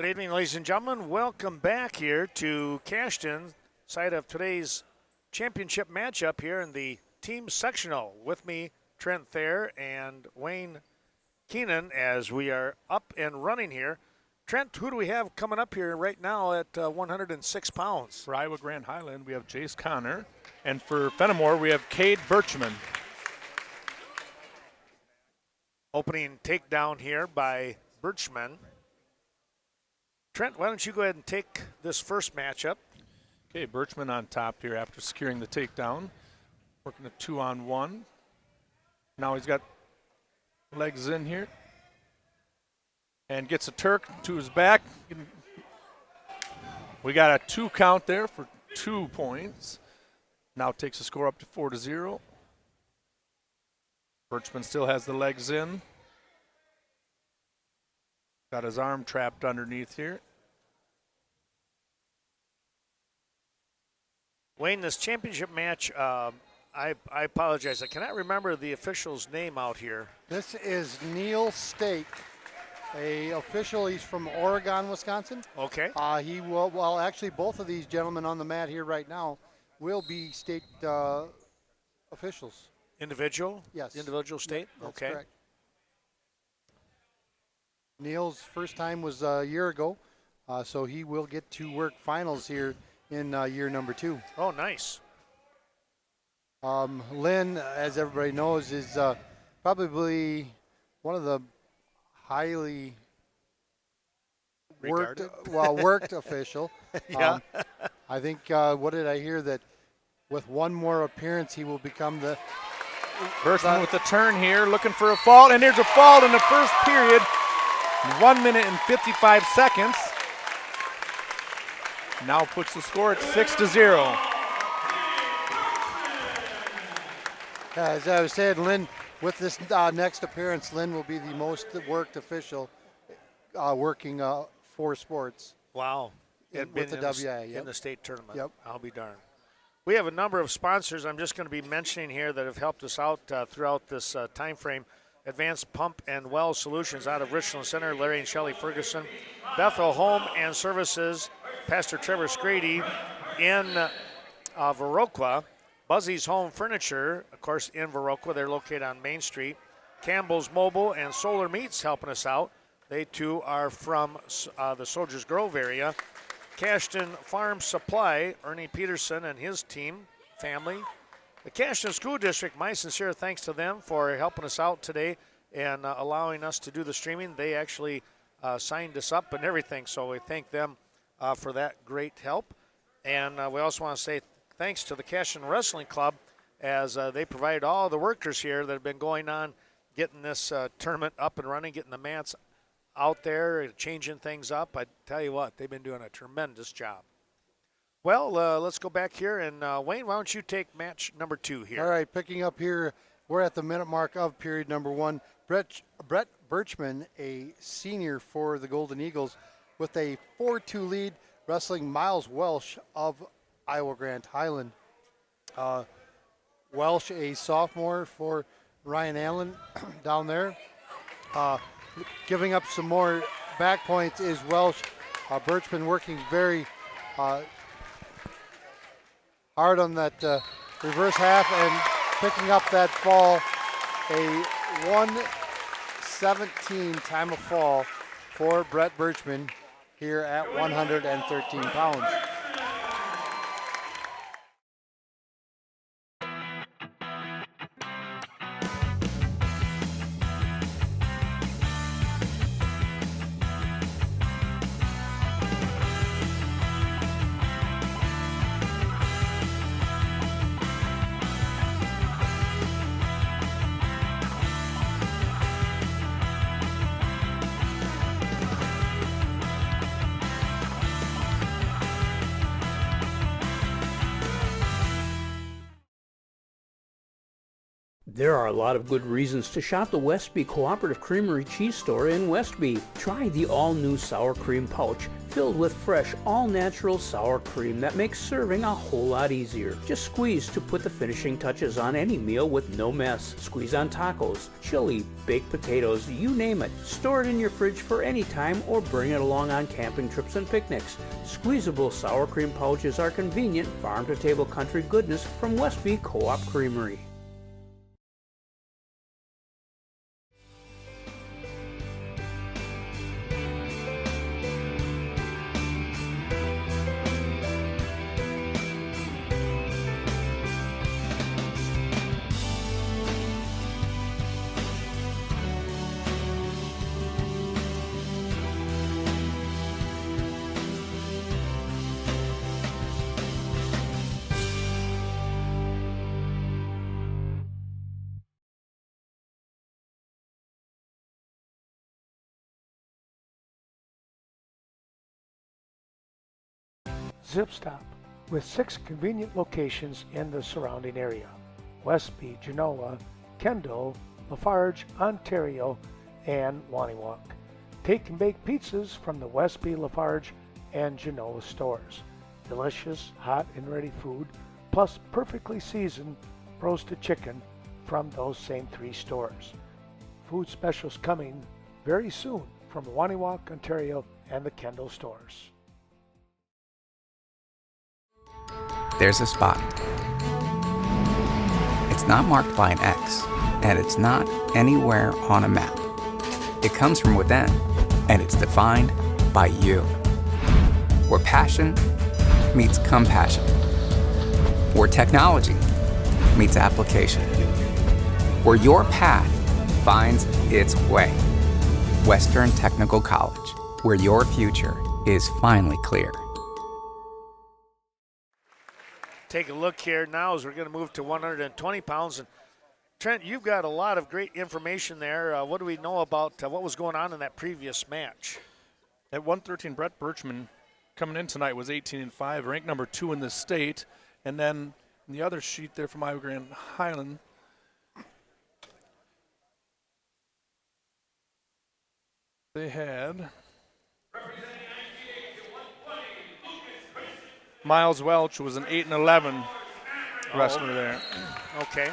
Good evening, ladies and gentlemen. Welcome back here to Cashton, site of today's championship matchup here in the team sectional. With me, Trent Thayer and Wayne Keenan, as we are up and running here. Trent, who do we have coming up here right now at 106 pounds? For Iowa Grand Highland, we have Jace Connor. And for Fennimore, we have Cade Birchman. Opening takedown here by Birchman. Trent, why don't you go ahead and take this first matchup? Okay, Birchman on top here after securing the takedown. Working a 2-on-1. Now he's got legs in here. And gets a Turk to his back. We got a 2 count there for 2 points. Now takes the score up to 4-0. Birchman still has the legs in. Got his arm trapped underneath here. Wayne, this championship match, I apologize. I cannot remember the official's name out here. This is Neil Stake, a official. He's from Oregon, Wisconsin. Okay. He will. Well, actually, both of these gentlemen on the mat here right now will be state officials. Individual? Yes. Individual state? That's okay. Correct. Neil's first time was a year ago, so he will get to work finals here in year number 2. Oh, nice. Lynn, as everybody knows, is probably one of the highly worked official. Yeah. I think, what did I hear, that with one more appearance, he will become the... Birchman with the turn here, looking for a fault, and there's a fault in the first period. 1 minute and 55 seconds. Now puts the score at 6-0. As I was saying, Lynn, with this next appearance, Lynn will be the most worked official working 4 sports. Wow. With the WIAA. In the state tournament. Yep. I'll be darned. We have a number of sponsors I'm just going to be mentioning here that have helped us out throughout this time frame. Advanced Pump and Well Solutions out of Richland Center, Larry and Shelley Ferguson. Bethel Home and Services, Pastor Trevor Scrady in Viroqua. Buzzy's Home Furniture, of course, in Viroqua. They're located on Main Street. Campbell's Mobile and Solar Meats helping us out. They, too, are from the Soldiers Grove area. Cashton Farm Supply, Ernie Peterson and his team, family. The Cashton School District, my sincere thanks to them for helping us out today and allowing us to do the streaming. They actually signed us up and everything, so we thank them for that great help. And we also want to say thanks to the Cashton Wrestling Club, as they provided all the workers here that have been going on, getting this tournament up and running, getting the mats out there, changing things up. I tell you what, they've been doing a tremendous job. Well, let's go back here, and Wayne, why don't you take match number 2 here? All right, picking up here, we're at the minute mark of period number 1. Brett Birchman, a senior for the Golden Eagles, with a 4-2 lead, wrestling Miles Welsh of Iowa Grand Highland. Welsh, a sophomore for Ryan Allen down there. Giving up some more back points is Welsh. Birchman working very hard on that reverse half and picking up that fall. A 1:17 time of fall for Brett Birchman here at 113 pounds. There are a lot of good reasons to shop the Westby Cooperative Creamery Cheese Store in Westby. Try the all-new sour cream pouch filled with fresh, all-natural sour cream that makes serving a whole lot easier. Just squeeze to put the finishing touches on any meal with no mess. Squeeze on tacos, chili, baked potatoes, you name it. Store it in your fridge for any time or bring it along on camping trips and picnics. Squeezable sour cream pouches are convenient, farm-to-table country goodness from Westby Co-op Creamery. Zip Stop, with 6 convenient locations in the surrounding area: Westby, Genoa, Kendall, Lafarge, Ontario, and Waniwak. Take and bake pizzas from the Westby, Lafarge, and Genoa stores. Delicious, hot and ready food, plus perfectly seasoned roasted chicken from those same 3 stores. Food specials coming very soon from Waniwak, Ontario, and the Kendall stores. There's a spot. It's not marked by an X, and it's not anywhere on a map. It comes from within, and it's defined by you. Where passion meets compassion. Where technology meets application. Where your path finds its way. Western Technical College, where your future is finally clear. Take a look here now as we're going to move to 120 pounds. And Trent, you've got a lot of great information there. What do we know about what was going on in that previous match? At 113, Brett Birchman coming in tonight was 18-5, ranked number 2 in the state. And then in the other sheet there from Iowa Grand Highland, they had Miles Welch, who was an 8-11 wrestler there. Okay.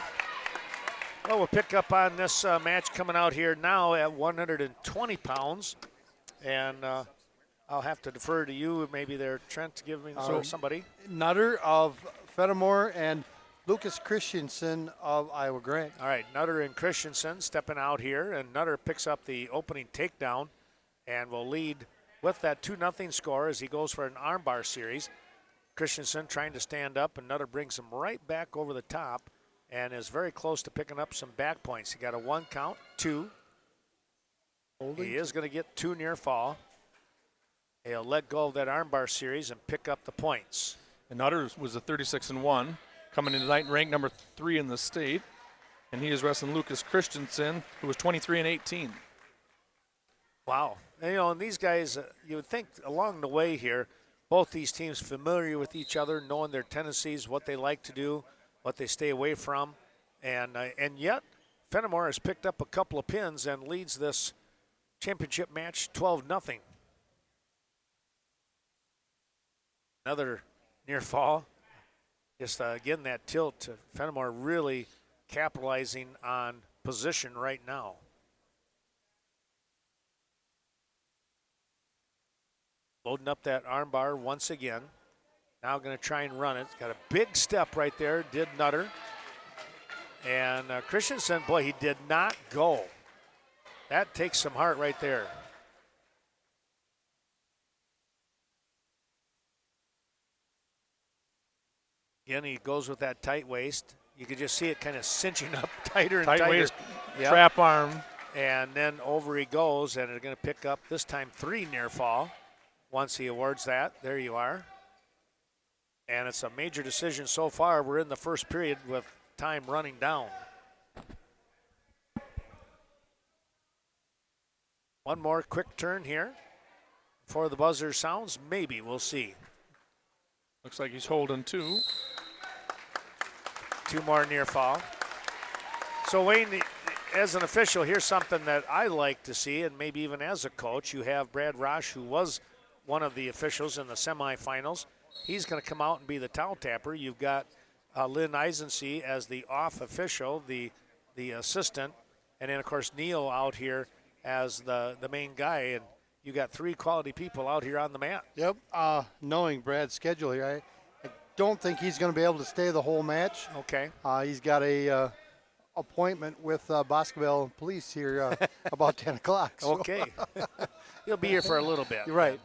Well, we'll pick up on this match coming out here now at 120 pounds. And I'll have to defer to you, maybe there, Trent, to give me somebody. Nutter of Fennimore and Lucas Christensen of Iowa Grant. All right, Nutter and Christensen stepping out here, and Nutter picks up the opening takedown and will lead with that 2-0 score as he goes for an armbar series. Christensen trying to stand up, and Nutter brings him right back over the top and is very close to picking up some back points. He got a 1 count, 2. He is going to get 2 near fall. He'll let go of that armbar series and pick up the points. And Nutter was a 36-1, coming in tonight ranked number 3 in the state. And he is wrestling Lucas Christensen, who was 23-18. Wow. And, and these guys, you would think along the way here, both these teams familiar with each other, knowing their tendencies, what they like to do, what they stay away from. And yet, Fennimore has picked up a couple of pins and leads this championship match 12-0. Another near fall. Just, again, that tilt. Fennimore really capitalizing on position right now. Loading up that armbar once again. Now going to try and run it. Got a big step right there, did Nutter. And Christensen, boy, he did not go. That takes some heart right there. Again, he goes with that tight waist. You could just see it kind of cinching up tighter and tighter. Tight waist, trap arm. And then over he goes, and they're going to pick up this time 3 near fall. Once he awards that, there you are. And it's a major decision so far. We're in the first period with time running down. One more quick turn here before the buzzer sounds. Maybe, we'll see. Looks like he's holding 2. 2 more near fall. So, Wayne, as an official, here's something that I like to see, and maybe even as a coach. You have Brad Rosh, who was one of the officials in the semifinals. He's going to come out and be the towel tapper. You've got Lynn Eisensee as the off official, the assistant, and then, of course, Neil out here as the main guy. And you got 3 quality people out here on the mat. Yep. Knowing Brad's schedule here, I don't think he's going to be able to stay the whole match. Okay. He's got a appointment with Boscobel Police here about 10 o'clock. So. Okay. He'll be here for a little bit. You're right.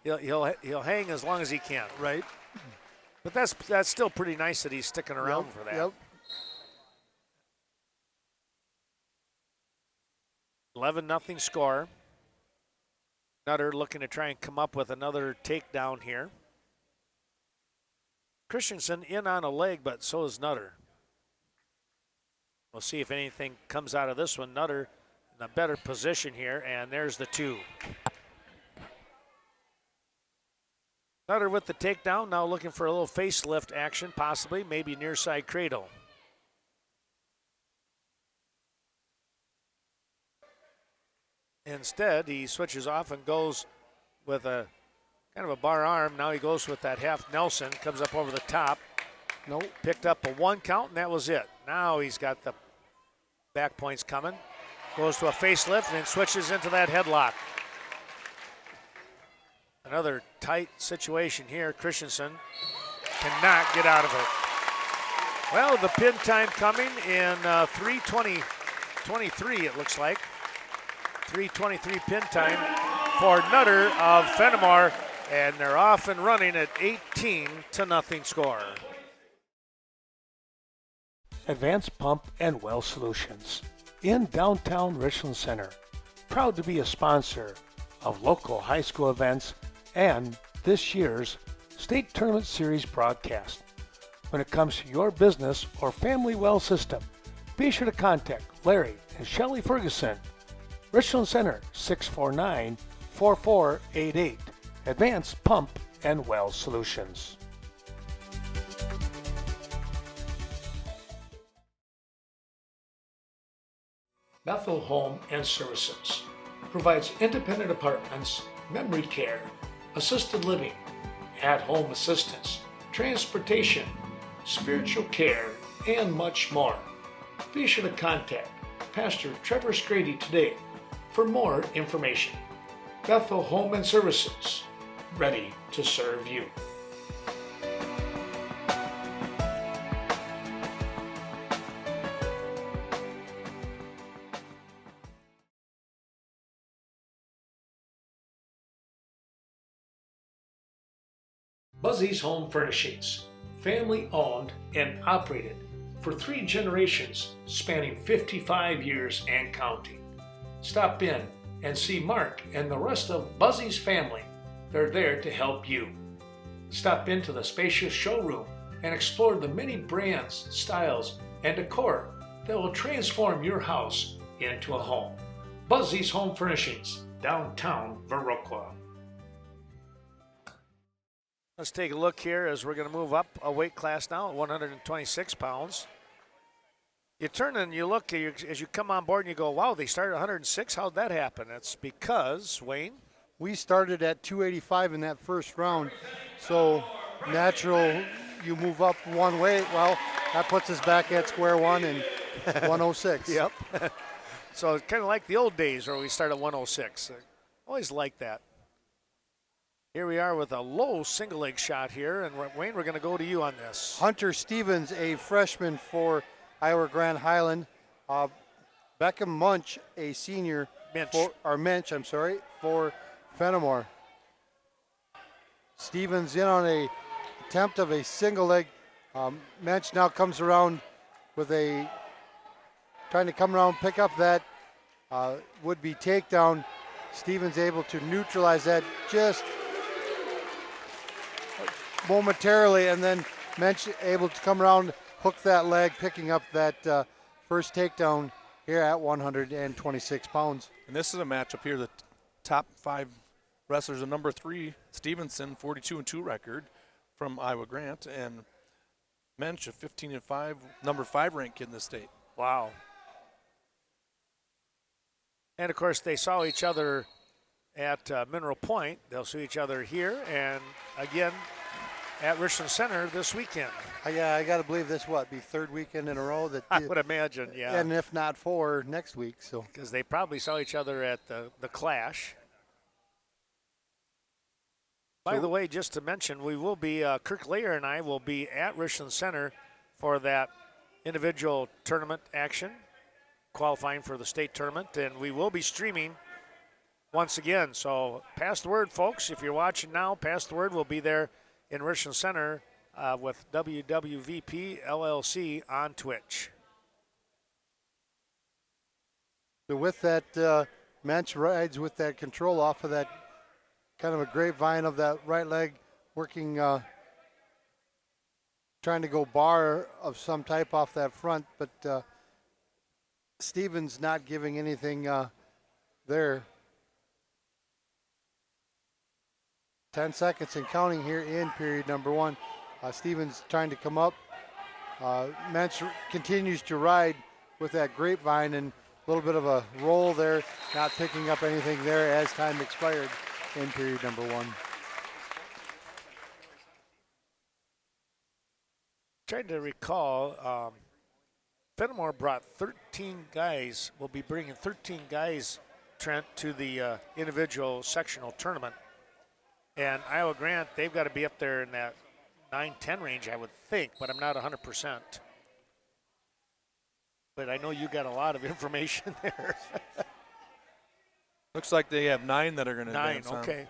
He'll hang as long as he can. Right. But that's still pretty nice that he's sticking around for that. Yep. 11-0 score. Nutter looking to try and come up with another takedown here. Christensen in on a leg, but so is Nutter. We'll see if anything comes out of this one. Nutter in a better position here, and there's the 2. Nutter with the takedown, now looking for a little facelift action, possibly, maybe near side cradle. Instead, he switches off and goes with a kind of a bar arm. Now he goes with that half Nelson, comes up over the top. Nope. Picked up a 1 count, and that was it. Now he's got the back points coming. Goes to a facelift and then switches into that headlock. Another tight situation here. Christensen cannot get out of it. Well, the pin time coming in 3:23, it looks like. 3:23 pin time for Nutter of Fennimore, and they're off and running at 18-0 score. Advanced Pump and Well Solutions in downtown Richland Center. Proud to be a sponsor of local high school events and this year's State Tournament Series broadcast. When it comes to your business or family well system, be sure to contact Larry and Shelley Ferguson. Richland Center, 649-4488. Advanced Pump and Well Solutions. Bethel Home and Services provides independent apartments, memory care, assisted living, at-home assistance, transportation, spiritual care, and much more. Be sure to contact Pastor Trevor Scrady today for more information. Bethel Home and Services, ready to serve you. Buzzy's Home Furnishings, family owned and operated for 3 generations spanning 55 years and counting. Stop in and see Mark and the rest of Buzzy's family. They're there to help you. Stop into the spacious showroom and explore the many brands, styles, and decor that will transform your house into a home. Buzzy's Home Furnishings, downtown Viroqua. Let's take a look here as we're going to move up a weight class now at 126 pounds. You turn and you look as you come on board and you go, wow, they started at 106. How'd that happen? It's because, Wayne? We started at 285 in that first round, so natural you move up one weight. Well, that puts us back at square one and 106. Yep. So it's kind of like the old days where we start at 106. I always like that. Here we are with a low single leg shot here, and Wayne, we're going to go to you on this. Hunter Stevens, a freshman for Iowa Grand Highland. Beckham Munch, a senior. Mensch, for Fennimore. Stevens in on a attempt of a single leg. Mensch now comes around with trying to come around, pick up that would-be takedown. Stevens able to neutralize that just momentarily, and then Mensch able to come around, hook that leg, picking up that first takedown here at 126 pounds. And this is a matchup here. The top 5 wrestlers, the number 3, Stevenson, 42-2 record from Iowa Grant, and Mensch, a 15-5, number 5 rank in the state. Wow. And, of course, they saw each other at Mineral Point. They'll see each other here and, again, at Richland Center this weekend. Yeah, I got to believe this, be third weekend in a row that I would imagine, yeah. And if not four, next week. So because they probably saw each other at the Clash. By the way, just to mention, we will be, Kirk Layer and I will be at Richland Center for that individual tournament action, qualifying for the state tournament, and we will be streaming once again. So pass the word, folks. If you're watching now, pass the word. We'll be there in Richland Center with WWVP LLC on Twitch. So with that, Mensch rides with that control off of that kind of a grapevine of that right leg, working, trying to go bar of some type off that front, but Stevens not giving anything there. 10 seconds and counting here in period number one. Stevens trying to come up. Mensch continues to ride with that grapevine, and a little bit of a roll there, not picking up anything there as time expired in period number one. Trying to recall, Fennimore brought 13 guys, will be bringing 13 guys, Trent, to the individual sectional tournament. And Iowa Grant, they've got to be up there in that 9-10 range, I would think, but I'm not 100%. But I know you got a lot of information there. Looks like they have 9 that are going to advance. 9, okay.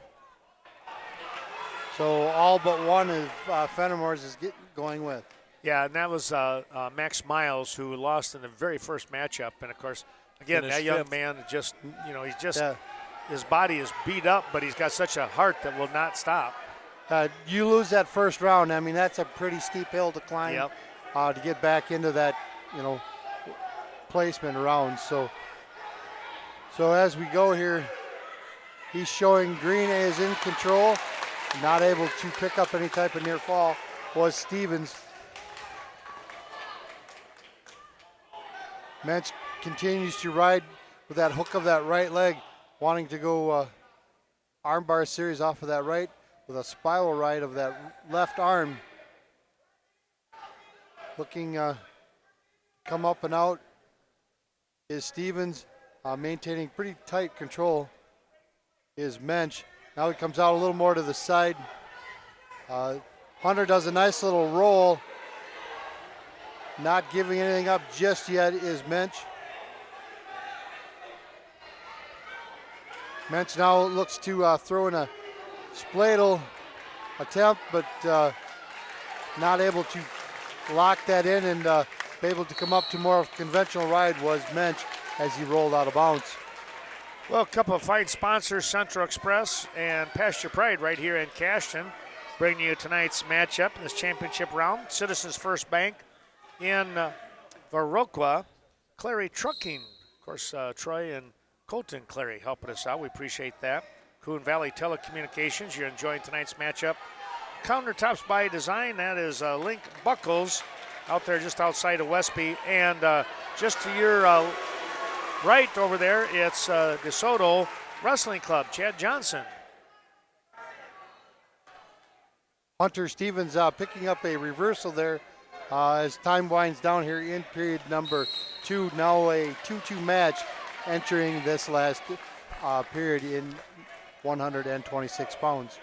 So all but one of Fennimore's is going with. Yeah, and that was Max Miles, who lost in the very first matchup. And, of course, again, Finished that young fifth. man just, he's just, his body is beat up, but he's got such a heart that will not stop. You lose that first round. I mean, that's a pretty steep hill to climb to get back into that, placement round. So as we go here, he's showing Green is in control, not able to pick up any type of near fall was Stevens. Mensch continues to ride with that hook of that right leg, wanting to go armbar series off of that right with a spiral ride of that left arm. Looking come up and out is Stevens, maintaining pretty tight control is Mensch. Now he comes out a little more to the side. Hunter does a nice little roll. Not giving anything up just yet is Mensch. Mensch now looks to throw in a spladle attempt, but not able to lock that in and be able to come up to more of a conventional ride was Mensch as he rolled out of bounds. Well, a couple of fight sponsors, Central Express and Pasture Pride right here in Cashton, bringing you tonight's matchup in this championship round. Citizens First Bank in Viroqua, Clary Trucking. Of course, Troy and Colton Clary helping us out. We appreciate that. Coon Valley Telecommunications, you're enjoying tonight's matchup. Countertops by Design, that is Link Buckles out there just outside of Westby. And just to your right over there, it's DeSoto Wrestling Club, Chad Johnson. Hunter Stevens picking up a reversal there as time winds down here in period number 2. Now a 2-2 match entering this last period in 126 pounds.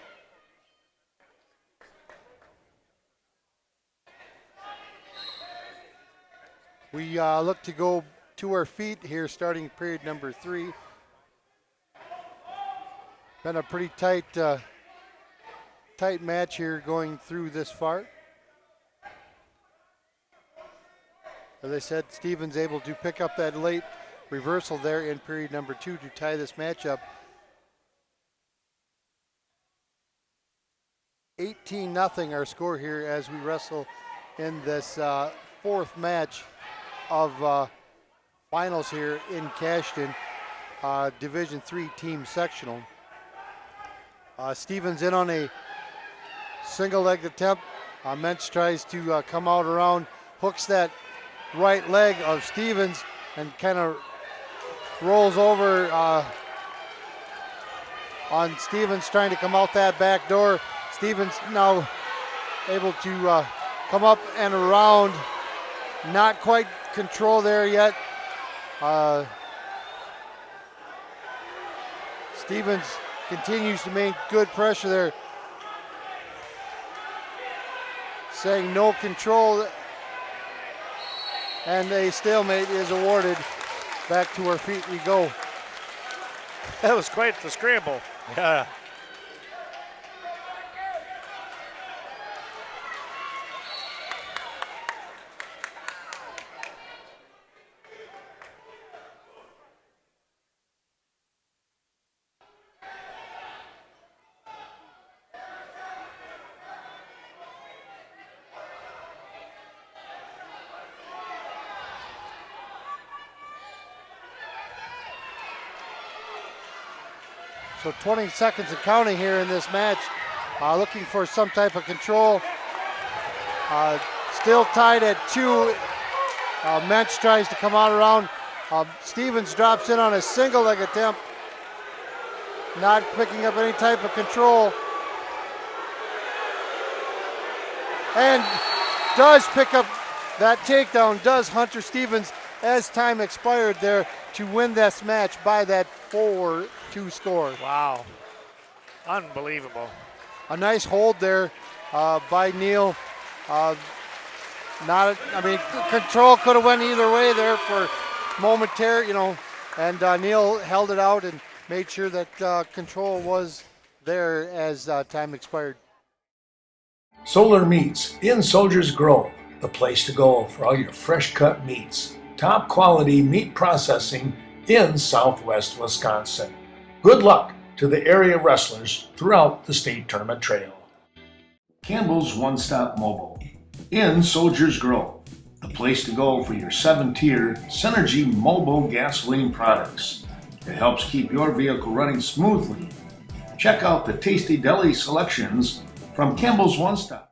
We look to go to our feet here starting period number 3. Been a pretty tight match here going through this far. As I said, Stevens able to pick up that late reversal there in period number 2 to tie this matchup. 18-0 our score here as we wrestle in this fourth match of finals here in Cashton, Division III team sectional. Stevens in on a single leg attempt. Mensch tries to come out around, hooks that right leg of Stevens and kind of rolls over on Stevens trying to come out that back door. Stevens now able to come up and around. Not quite control there yet. Stevens continues to make good pressure there. Saying no control. And a stalemate is awarded. Back to our feet we go. That was quite the scramble. Yeah. So 20 seconds and counting here in this match. Looking for some type of control. Still tied at 2. Mensch tries to come out around. Stevens drops in on a single leg attempt. Not picking up any type of control. And does pick up that takedown, does Hunter Stevens, as time expired there, to win this match by that 4-2 score. Wow. Unbelievable. A nice hold there by Neal. Control could have went either way there for momentary, and Neal held it out and made sure that control was there as time expired. Solar Meats in Soldiers Grove, the place to go for all your fresh cut meats. Top quality meat processing in Southwest Wisconsin. Good luck to the area wrestlers throughout the state tournament trail. Campbell's One Stop Mobile in Soldiers Grove, the place to go for your 7-tier Synergy mobile gasoline products. It helps keep your vehicle running smoothly. Check out the tasty deli selections from Campbell's One Stop.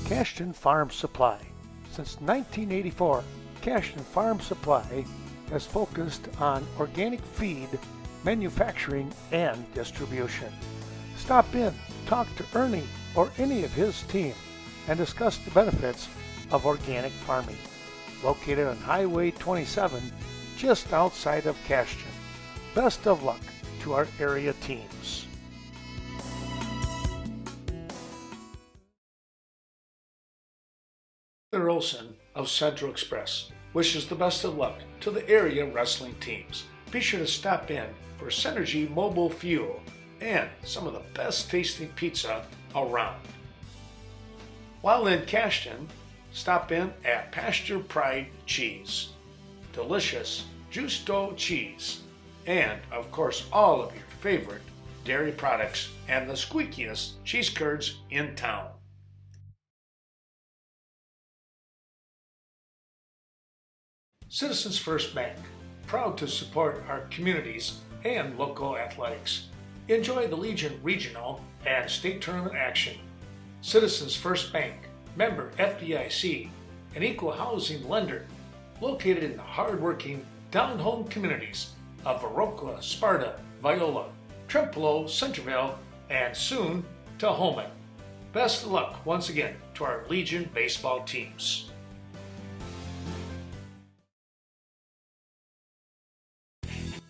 Cashton Farm Supply. Since 1984, Cashton Farm Supply has focused on organic feed, manufacturing, and distribution. Stop in, talk to Ernie or any of his team, and discuss the benefits of organic farming. Located on Highway 27, just outside of Cashton. Best of luck to our area teams. Heather Olson of Central Express wishes the best of luck to the area wrestling teams. Be sure to stop in for Synergy Mobile Fuel and some of the best tasting pizza around. While in Cashton, stop in at Pasture Pride Cheese. Delicious juice dough cheese, and of course all of your favorite dairy products and the squeakiest cheese curds in town. Citizens First Bank, proud to support our communities and local athletics. Enjoy the Legion Regional and State Tournament action. Citizens First Bank, member FDIC, an equal housing lender, located in the hard-working down-home communities of Viroqua, Sparta, Viola, Trempealeau, Centerville, and soon Tahoma. Best of luck once again to our Legion baseball teams.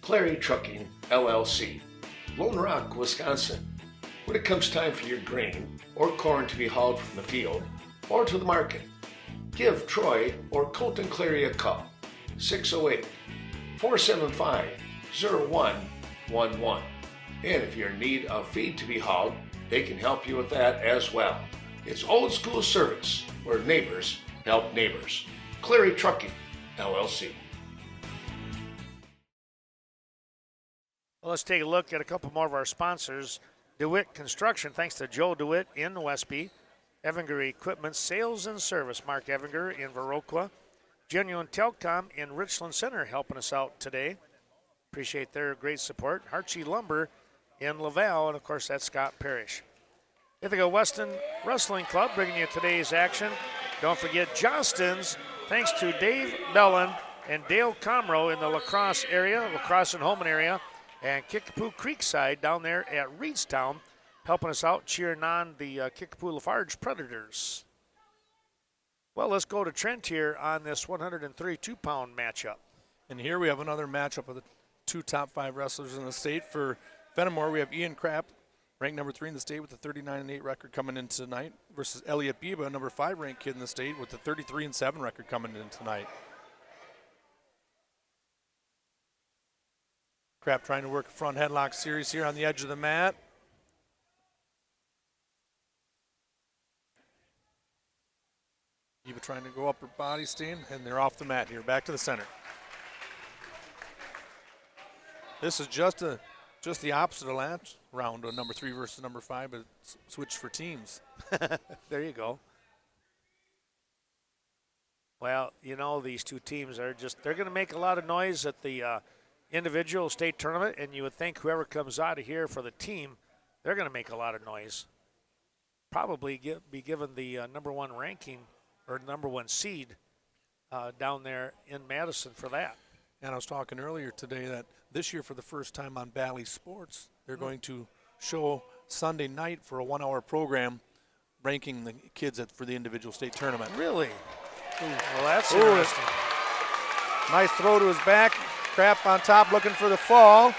Clary Trucking, LLC, Lone Rock, Wisconsin. When it comes time for your grain or corn to be hauled from the field or to the market, give Troy or Colton Clary a call, 608-475-0111. And if you're in need of feed to be hauled, they can help you with that as well. It's old school service where neighbors help neighbors. Cleary Trucking, LLC. Well, let's take a look at a couple more of our sponsors. DeWitt Construction, thanks to Joe DeWitt in Westby. Evinger Equipment Sales and Service, Mark Evinger in Viroqua. Genuine Telecom in Richland Center helping us out today. Appreciate their great support. Harchie Lumber in Laval, and of course that's Scott Parrish. Ithaca Weston Wrestling Club bringing you today's action. Don't forget Johnston's, thanks to Dave Bellin and Dale Comro in the lacrosse area, lacrosse and Holman area, and Kickapoo Creekside down there at Reedstown, helping us out, cheering on the Kickapoo Lafarge Predators. Well, let's go to Trent here on this 132-pound matchup. And here we have another matchup of the two top 5 wrestlers in the state. For Fennimore, we have Ian Krapp, ranked number 3 in the state with a 39-8 record coming in tonight, versus Elliot Biba, number 5 ranked kid in the state with a 33-7 record coming in tonight. Krapp trying to work a front headlock series here on the edge of the mat. Biba trying to go upper body steam, and they're off the mat here, back to the center. This is just the opposite of last round, of number 3 versus number 5, but it's switched for teams. There you go. Well, you know, these two teams are they're going to make a lot of noise at the individual state tournament, and you would think whoever comes out of here for the team, they're going to make a lot of noise. Probably be given the number 1 ranking or number 1 seed down there in Madison for that. And I was talking earlier today that this year, for the first time on Bally Sports, they're going to show Sunday night for a 1-hour program ranking the kids for the individual state tournament. Really? Well, that's interesting. Nice throw to his back. Krapp on top looking for the fall.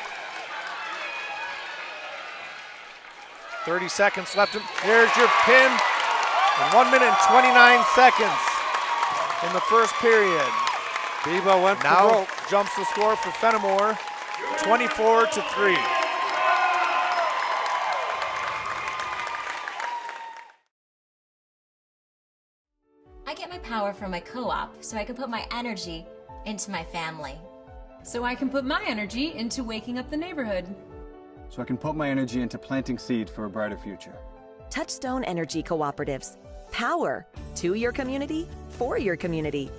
30 seconds left. There's your pin. In 1 minute and 29 seconds in the first period. Biba went for Now broke. jumps the score for Fennimore, 24-3. I get my power from my co-op so I can put my energy into my family. So I can put my energy into waking up the neighborhood. So I can put my energy into planting seeds for a brighter future. Touchstone Energy Cooperatives. Power to your community, for your community.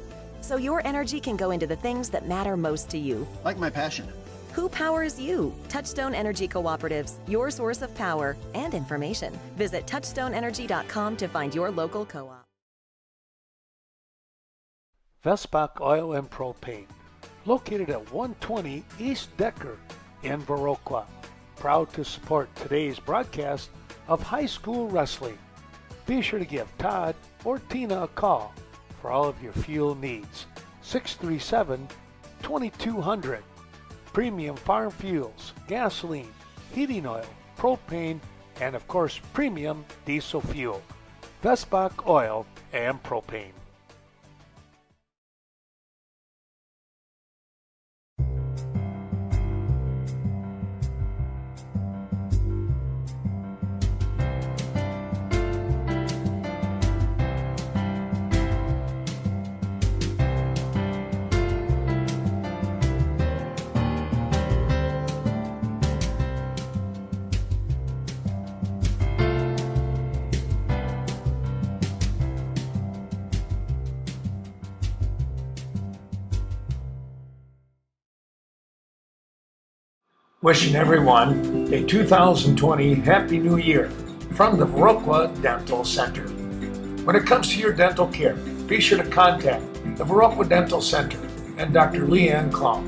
So your energy can go into the things that matter most to you. Like my passion. Who powers you? Touchstone Energy Cooperatives, your source of power and information. Visit touchstoneenergy.com to find your local co-op. Vesbach Oil and Propane, located at 120 East Decker in Viroqua. Proud to support today's broadcast of high school wrestling. Be sure to give Todd or Tina a call for all of your fuel needs. 637-2200. Premium farm fuels, gasoline, heating oil, propane, and of course premium diesel fuel. Vesbach Oil and Propane. Wishing everyone a 2020 Happy New Year from the Viroqua Dental Center. When it comes to your dental care, be sure to contact the Viroqua Dental Center and Dr. Leanne Klum,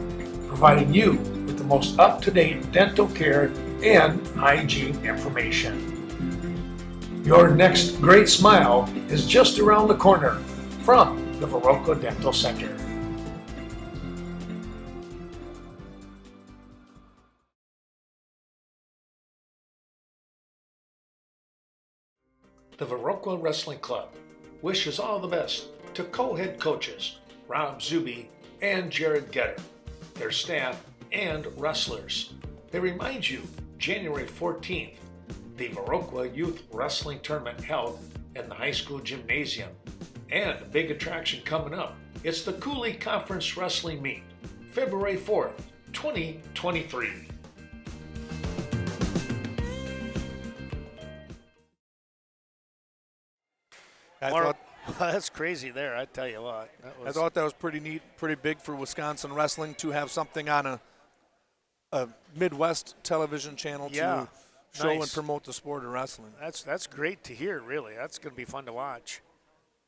providing you with the most up-to-date dental care and hygiene information. Your next great smile is just around the corner from the Viroqua Dental Center. The Viroqua Wrestling Club wishes all the best to co-head coaches Rob Zuby and Jared Getter, their staff, and wrestlers. They remind you, January 14th, the Viroqua Youth Wrestling Tournament held and the high school gymnasium. And a big attraction coming up. It's the Cooley Conference Wrestling Meet, February 4th, 2023. That's crazy there, I tell you what. I thought that was pretty neat, pretty big for Wisconsin wrestling to have something on a Midwest television channel to show and promote the sport of wrestling. That's great to hear, really. That's going to be fun to watch.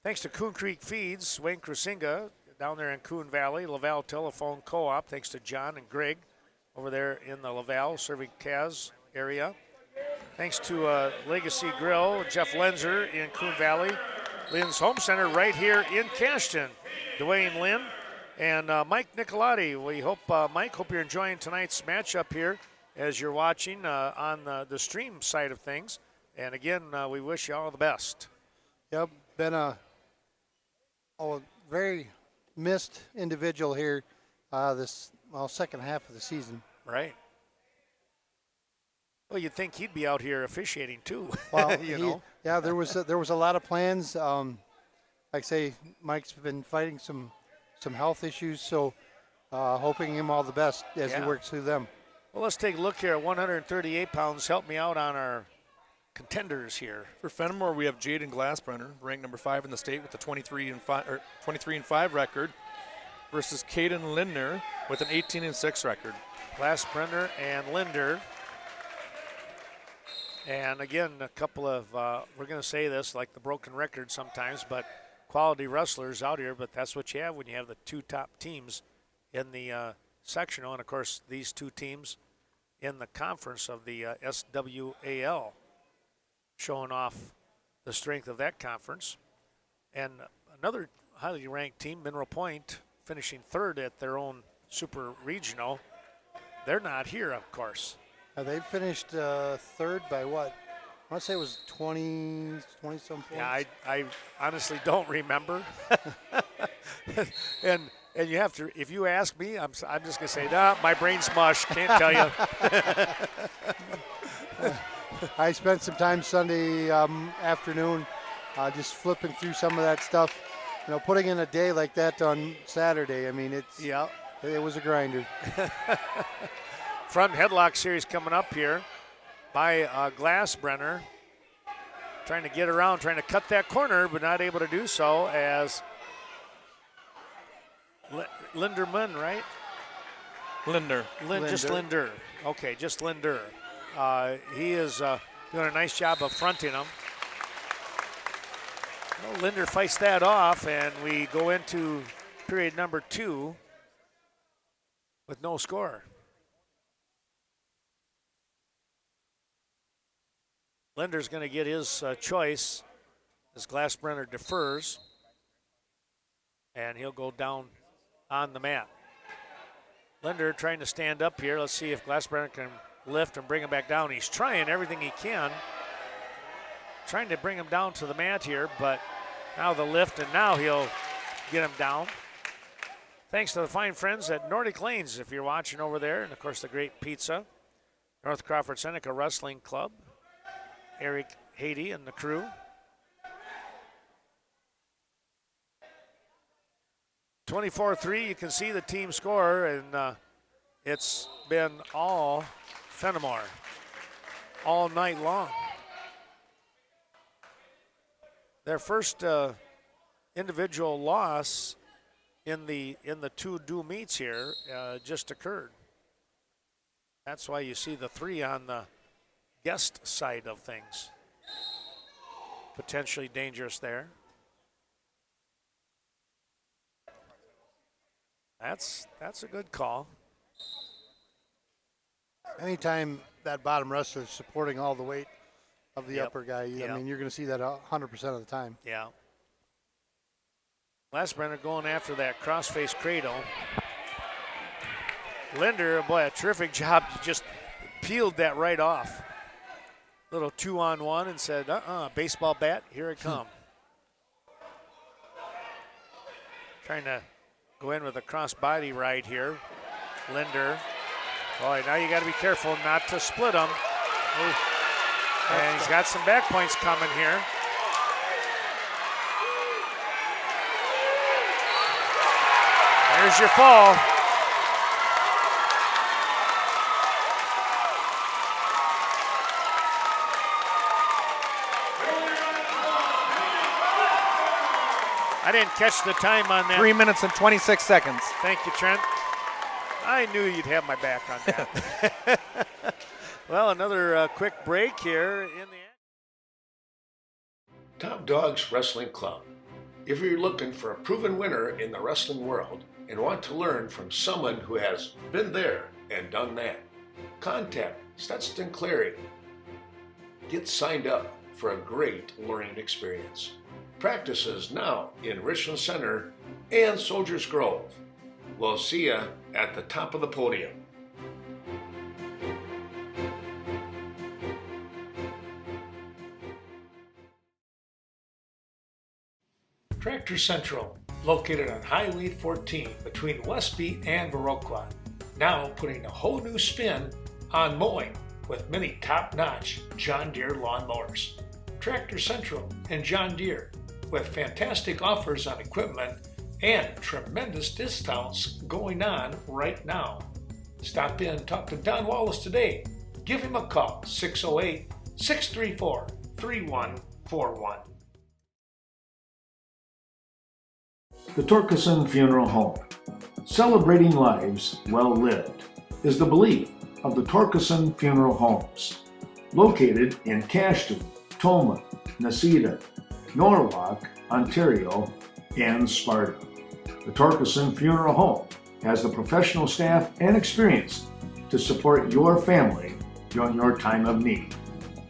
Thanks to Coon Creek Feeds, Wayne Crusinga down there in Coon Valley, Laval Telephone Co-op, thanks to John and Greg over there in the Laval, serving Kaz area. Thanks to Legacy Grill, Jeff Lenzer in Coon Valley, Lynn's Home Center right here in Cashton, Dwayne Lynn, and Mike Nicolati. We hope, Mike, hope you're enjoying tonight's matchup here as you're watching on the stream side of things. And again, we wish you all the best. Yep, been a very missed individual here this second half of the season. Right. Well, you'd think he'd be out here officiating too. Well, you know. Yeah, there was a lot of plans. Like I say, Mike's been fighting some health issues, so hoping him all the best as he works through them. Well, let's take a look here at 138 pounds. Help me out on our contenders here. For Fennimore, we have Jaden Glassbrenner, ranked number 5 in the state with a 23-5 record, versus Caden Lindner with an 18-6 record. Glassbrenner and Linder. And again, a couple of, we're going to say this like the broken record sometimes, but quality wrestlers out here, but that's what you have when you have the two top teams in the sectional. And, of course, these two teams in the conference of the SWAL, showing off the strength of that conference. And another highly ranked team, Mineral Point, finishing third at their own super regional. They're not here, of course. They finished third by what? I want to say it was 20-some points. Yeah, I honestly don't remember. and you have to, if you ask me, I'm just going to say, nah, my brain's mush, can't tell you. I spent some time Sunday afternoon just flipping through some of that stuff. You know, putting in a day like that on Saturday, I mean, it was a grinder. Front headlock series coming up here by Glassbrenner. Trying to get around, trying to cut that corner, but not able to do so as Linderman, right? Linder. Just Linder. Okay, just Linder. He is doing a nice job of fronting him. Well, Linder fights that off, and we go into period number 2 with no score. Linder's going to get his choice as Glassbrenner defers, and he'll go down on the mat. Linder trying to stand up here. Let's see if Glassbrenner can lift and bring him back down. He's trying everything he can, trying to bring him down to the mat here, but now the lift, and now he'll get him down. Thanks to the fine friends at Nordic Lanes, if you're watching over there, and of course the great pizza. North Crawford Seneca Wrestling Club. Eric Haiti and the crew. 24-3, you can see the team score, and it's been all Fennimore all night long. Their first individual loss in the two due meets here just occurred. That's why you see the 3 on the guest side of things. Potentially dangerous there. That's a good call. Anytime that bottom wrestler is supporting all the weight of the upper guy, I mean, you're going to see that 100% of the time. Yeah. Glassbrenner going after that crossface cradle. Linder, boy, a terrific job. Just peeled that right off. Little 2-on-1 and said, baseball bat, here it come. Trying to go in with a cross body right here. Linder. Boy, now you got to be careful not to split him. And he's got some back points coming here. There's your fall. I didn't catch the time on that. 3 minutes and 26 seconds. Thank you, Trent. I knew you'd have my back on that. Well, another quick break here in the Top Dogs Wrestling Club. If you're looking for a proven winner in the wrestling world and want to learn from someone who has been there and done that, contact Stetson Clary. Get signed up for a great learning experience. Practices now in Richland Center and Soldiers Grove. We'll see you at the top of the podium. Tractor Central, located on Highway 14 between Westby and Viroqua, now putting a whole new spin on mowing with many top-notch John Deere lawnmowers. Tractor Central and John Deere, with fantastic offers on equipment and tremendous discounts going on right now. Stop in and talk to Don Wallace today. Give him a call, 608-634-3141. The Torkelson Funeral Home. Celebrating lives well lived is the belief of the Torkelson Funeral Homes. Located in Cashton, Tolman, Necedah, Norwalk, Ontario, and Sparta. The Torkelson Funeral Home has the professional staff and experience to support your family during your time of need.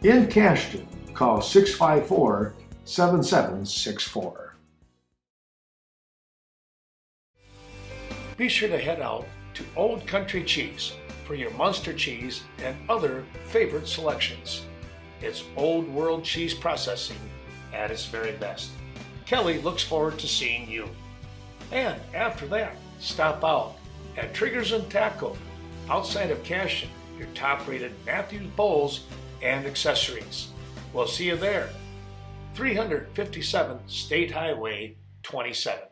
In Cashton, call 654-7764. Be sure to head out to Old Country Cheese for your Munster cheese and other favorite selections. It's Old World cheese processing at its very best. Kelly looks forward to seeing you. And after that, stop out at Triggers and Taco outside of Cashion, your top-rated Matthews bowls and accessories. We'll see you there. 357 State Highway 27.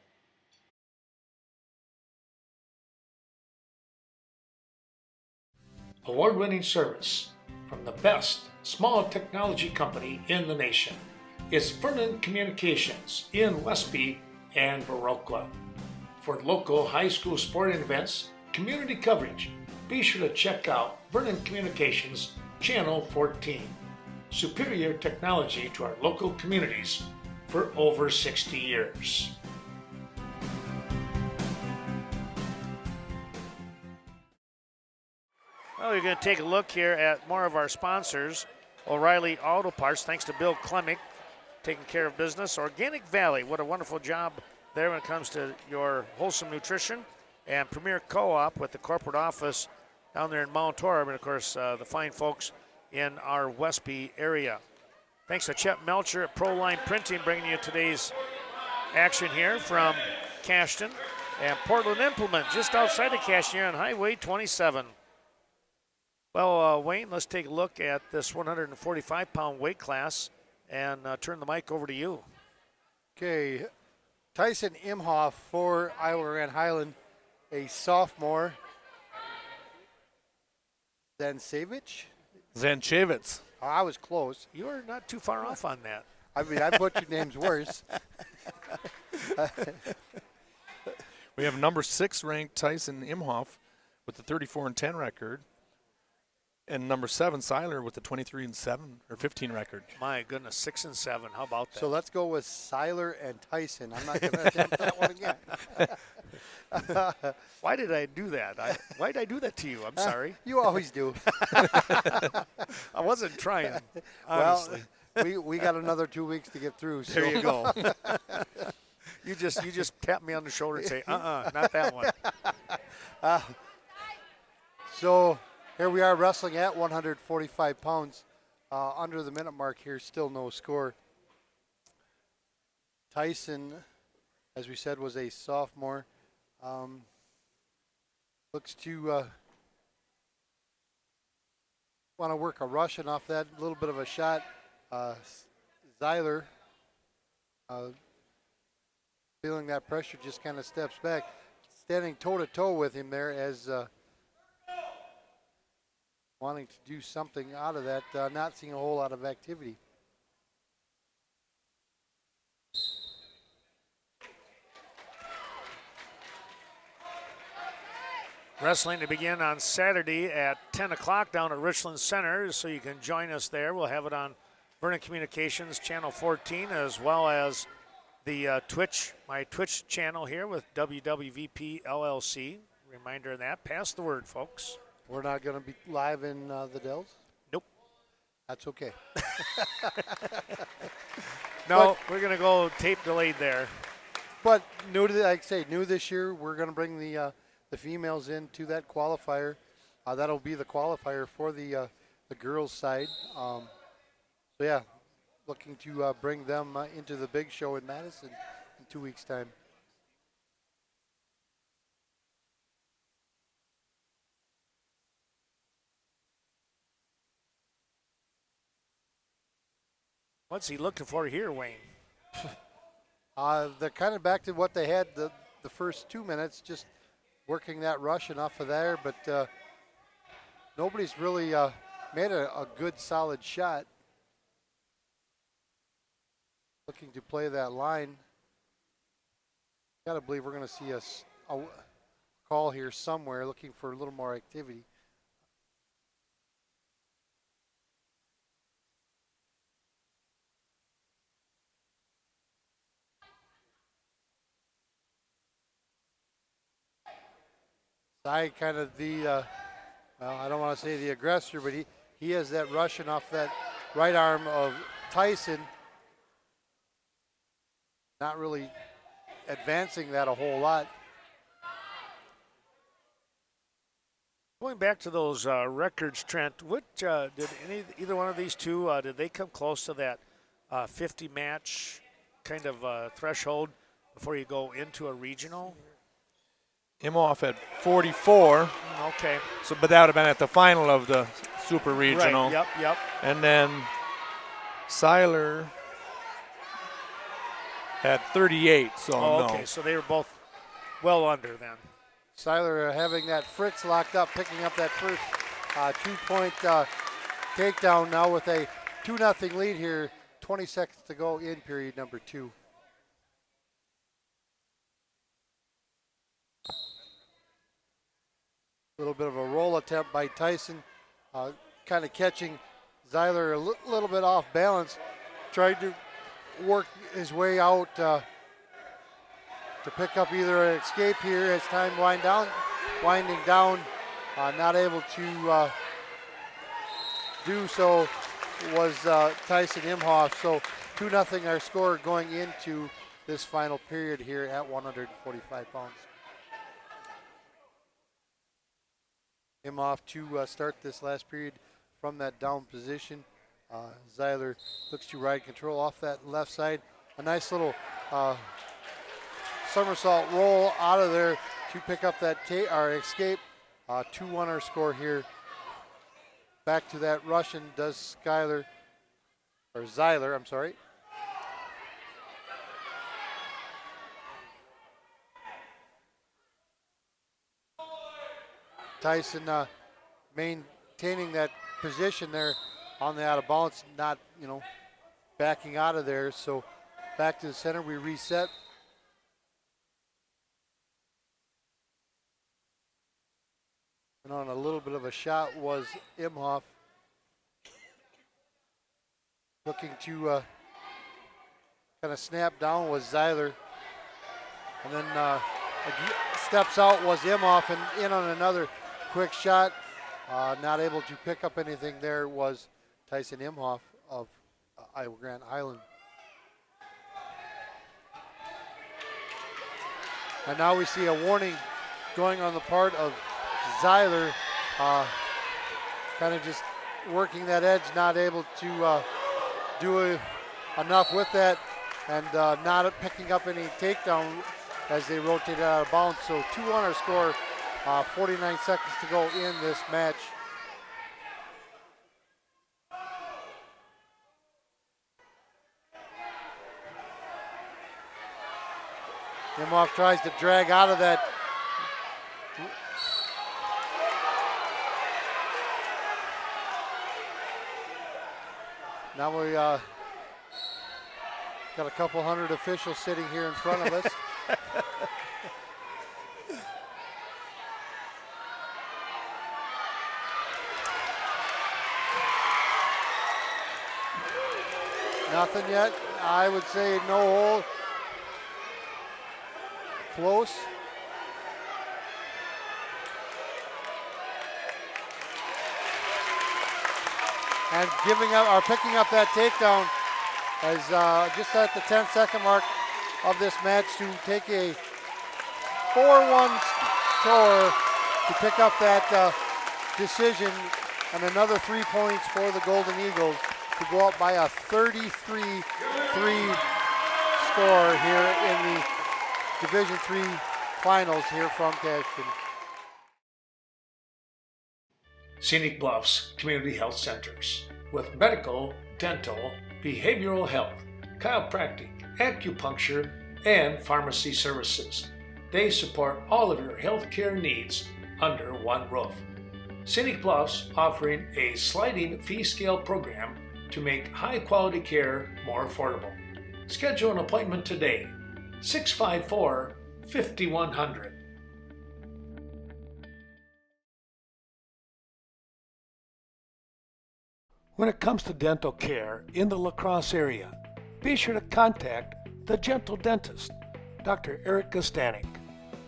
Award-winning service from the best small technology company in the nation. It's Vernon Communications in Westby and Viroqua. For local high school sporting events, community coverage, be sure to check out Vernon Communications Channel 14. Superior technology to our local communities for over 60 years. Well, you're going to take a look here at more of our sponsors. O'Reilly Auto Parts, thanks to Bill Klemick, taking care of business. Organic Valley, what a wonderful job there when it comes to your wholesome nutrition. And Premier Co-op with the corporate office down there in Mount Orab, and of course the fine folks in our Westby area. Thanks to Chet Melcher at Proline Printing, bringing you today's action here from Cashton. And Portland Implement, just outside of Cashton here on Highway 27. Well, Wayne, let's take a look at this 145-pound weight class and turn the mic over to you. Okay, Tyson Imhoff for Iowa and Highland, a sophomore. Zanchevich? Zanchevitz. Oh, I was close. You are not too far off on that. I mean, I butchered names worse. We have number 6 ranked Tyson Imhoff with the 34-10 record. And number 7, Seiler, with the 23-7 or 15 record. My goodness, 6 and 7. How about that? So let's go with Seiler and Tyson. I'm not going to attempt that one again. Why did I do that? Why did I do that to you? I'm sorry. You always do. I wasn't trying, honestly. Well, we got another 2 weeks to get through. So. There you go. You just tap me on the shoulder and say, not that one. So here we are wrestling at 145 pounds. Under the minute mark here, still no score. Tyson, as we said, was a sophomore. Looks to want to work a Russian off that, a little bit of a shot. Zeiler, feeling that pressure, just kind of steps back. standing toe-to-toe with him there as wanting to do something out of that, not seeing a whole lot of activity. Wrestling to begin on Saturday at 10 o'clock down at Richland Center, so you can join us there. We'll have it on Vernon Communications Channel 14 as well as the my Twitch channel here with WWVP LLC. Reminder of that. Pass the word, folks. We're not going to be live in the Dells? Nope. That's okay. No, we're going to go tape delayed there. But new this year, we're going to bring the females into that qualifier. That'll be the qualifier for the girls' side. So yeah, looking to bring them into the big show in Madison in 2 weeks' time. What's he looking for here, Wayne? They're kind of back to what they had the first 2 minutes, just working that rush enough of there, but nobody's really made a good solid shot. Looking to play that line. Got to believe we're going to see a call here somewhere, looking for a little more activity. I kind of I don't want to say the aggressor, but he has that rushing off that right arm of Tyson. Not really advancing that a whole lot. Going back to those records, Trent, did either one of these two, did they come close to that 50 match kind of threshold before you go into a regional? Imhoff had 44. Okay. So, but that would have been at the final of the Super Regional. Right, yep. And then Seiler had 38, so no. Okay, so they were both well under then. Seiler having that Fritz locked up, picking up that first 2-point takedown now with a 2-0 lead here. 20 seconds to go in period number 2. A little bit of a roll attempt by Tyson, kind of catching Seiler a little bit off balance, tried to work his way out to pick up either an escape here as time winding down, not able to do so was Tyson Imhoff. So 2-0 our score going into this final period here at 145 pounds. Imhoff to start this last period from that down position. Seiler looks to ride control off that left side. A nice little somersault roll out of there to pick up that escape. 2-1 our score here. Back to that Russian does Seiler, I'm sorry. Tyson maintaining that position there on the out of bounds, not, backing out of there. So back to the center, we reset. And on a little bit of a shot was Imhoff. Looking to kind of snap down was Seiler. And then steps out was Imhoff and in on another quick shot. Not able to pick up anything there was Tyson Imhoff of Iowa Grand Highland. And now we see a warning going on the part of Seiler, kind of just working that edge, not able to do enough with that, and not picking up any takedown as they rotate out of bounds. So 2-1 our score, 49 seconds to go in this match. Imhoff tries to drag out of that Now we got a couple hundred officials sitting here in front of us. Nothing yet. I would say no hold. Close. And picking up that takedown as just at the 10-second mark of this match to take a 4-1 score to pick up that decision, and another 3 points for the Golden Eagles to go up by a 33-3 score here in the Division III finals here from Cashton. Scenic Bluffs Community Health Centers with medical, dental, behavioral health, chiropractic, acupuncture, and pharmacy services. They support all of your healthcare needs under one roof. Scenic Bluffs offering a sliding fee scale program to make high quality care more affordable. Schedule an appointment today, 654-5100. When it comes to dental care in the La Crosse area, be sure to contact the Gentle Dentist, Dr. Eric Stanek.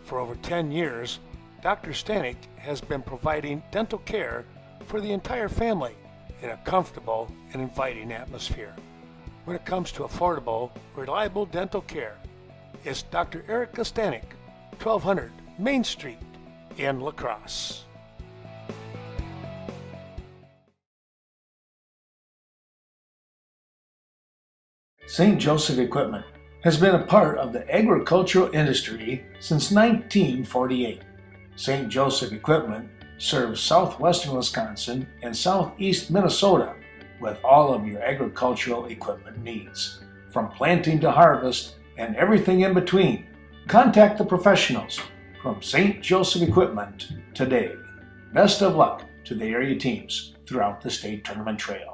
For over 10 years, Dr. Stanek has been providing dental care for the entire family in a comfortable and inviting atmosphere. When it comes to affordable, reliable dental care, it's Dr. Eric Stanek, 1200 Main Street in La Crosse. St. Joseph Equipment has been a part of the agricultural industry since 1948. St. Joseph Equipment serves southwestern Wisconsin and southeast Minnesota with all of your agricultural equipment needs, from planting to harvest and everything in between. Contact the professionals from St. Joseph Equipment today. Best of luck to the area teams throughout the state tournament trail.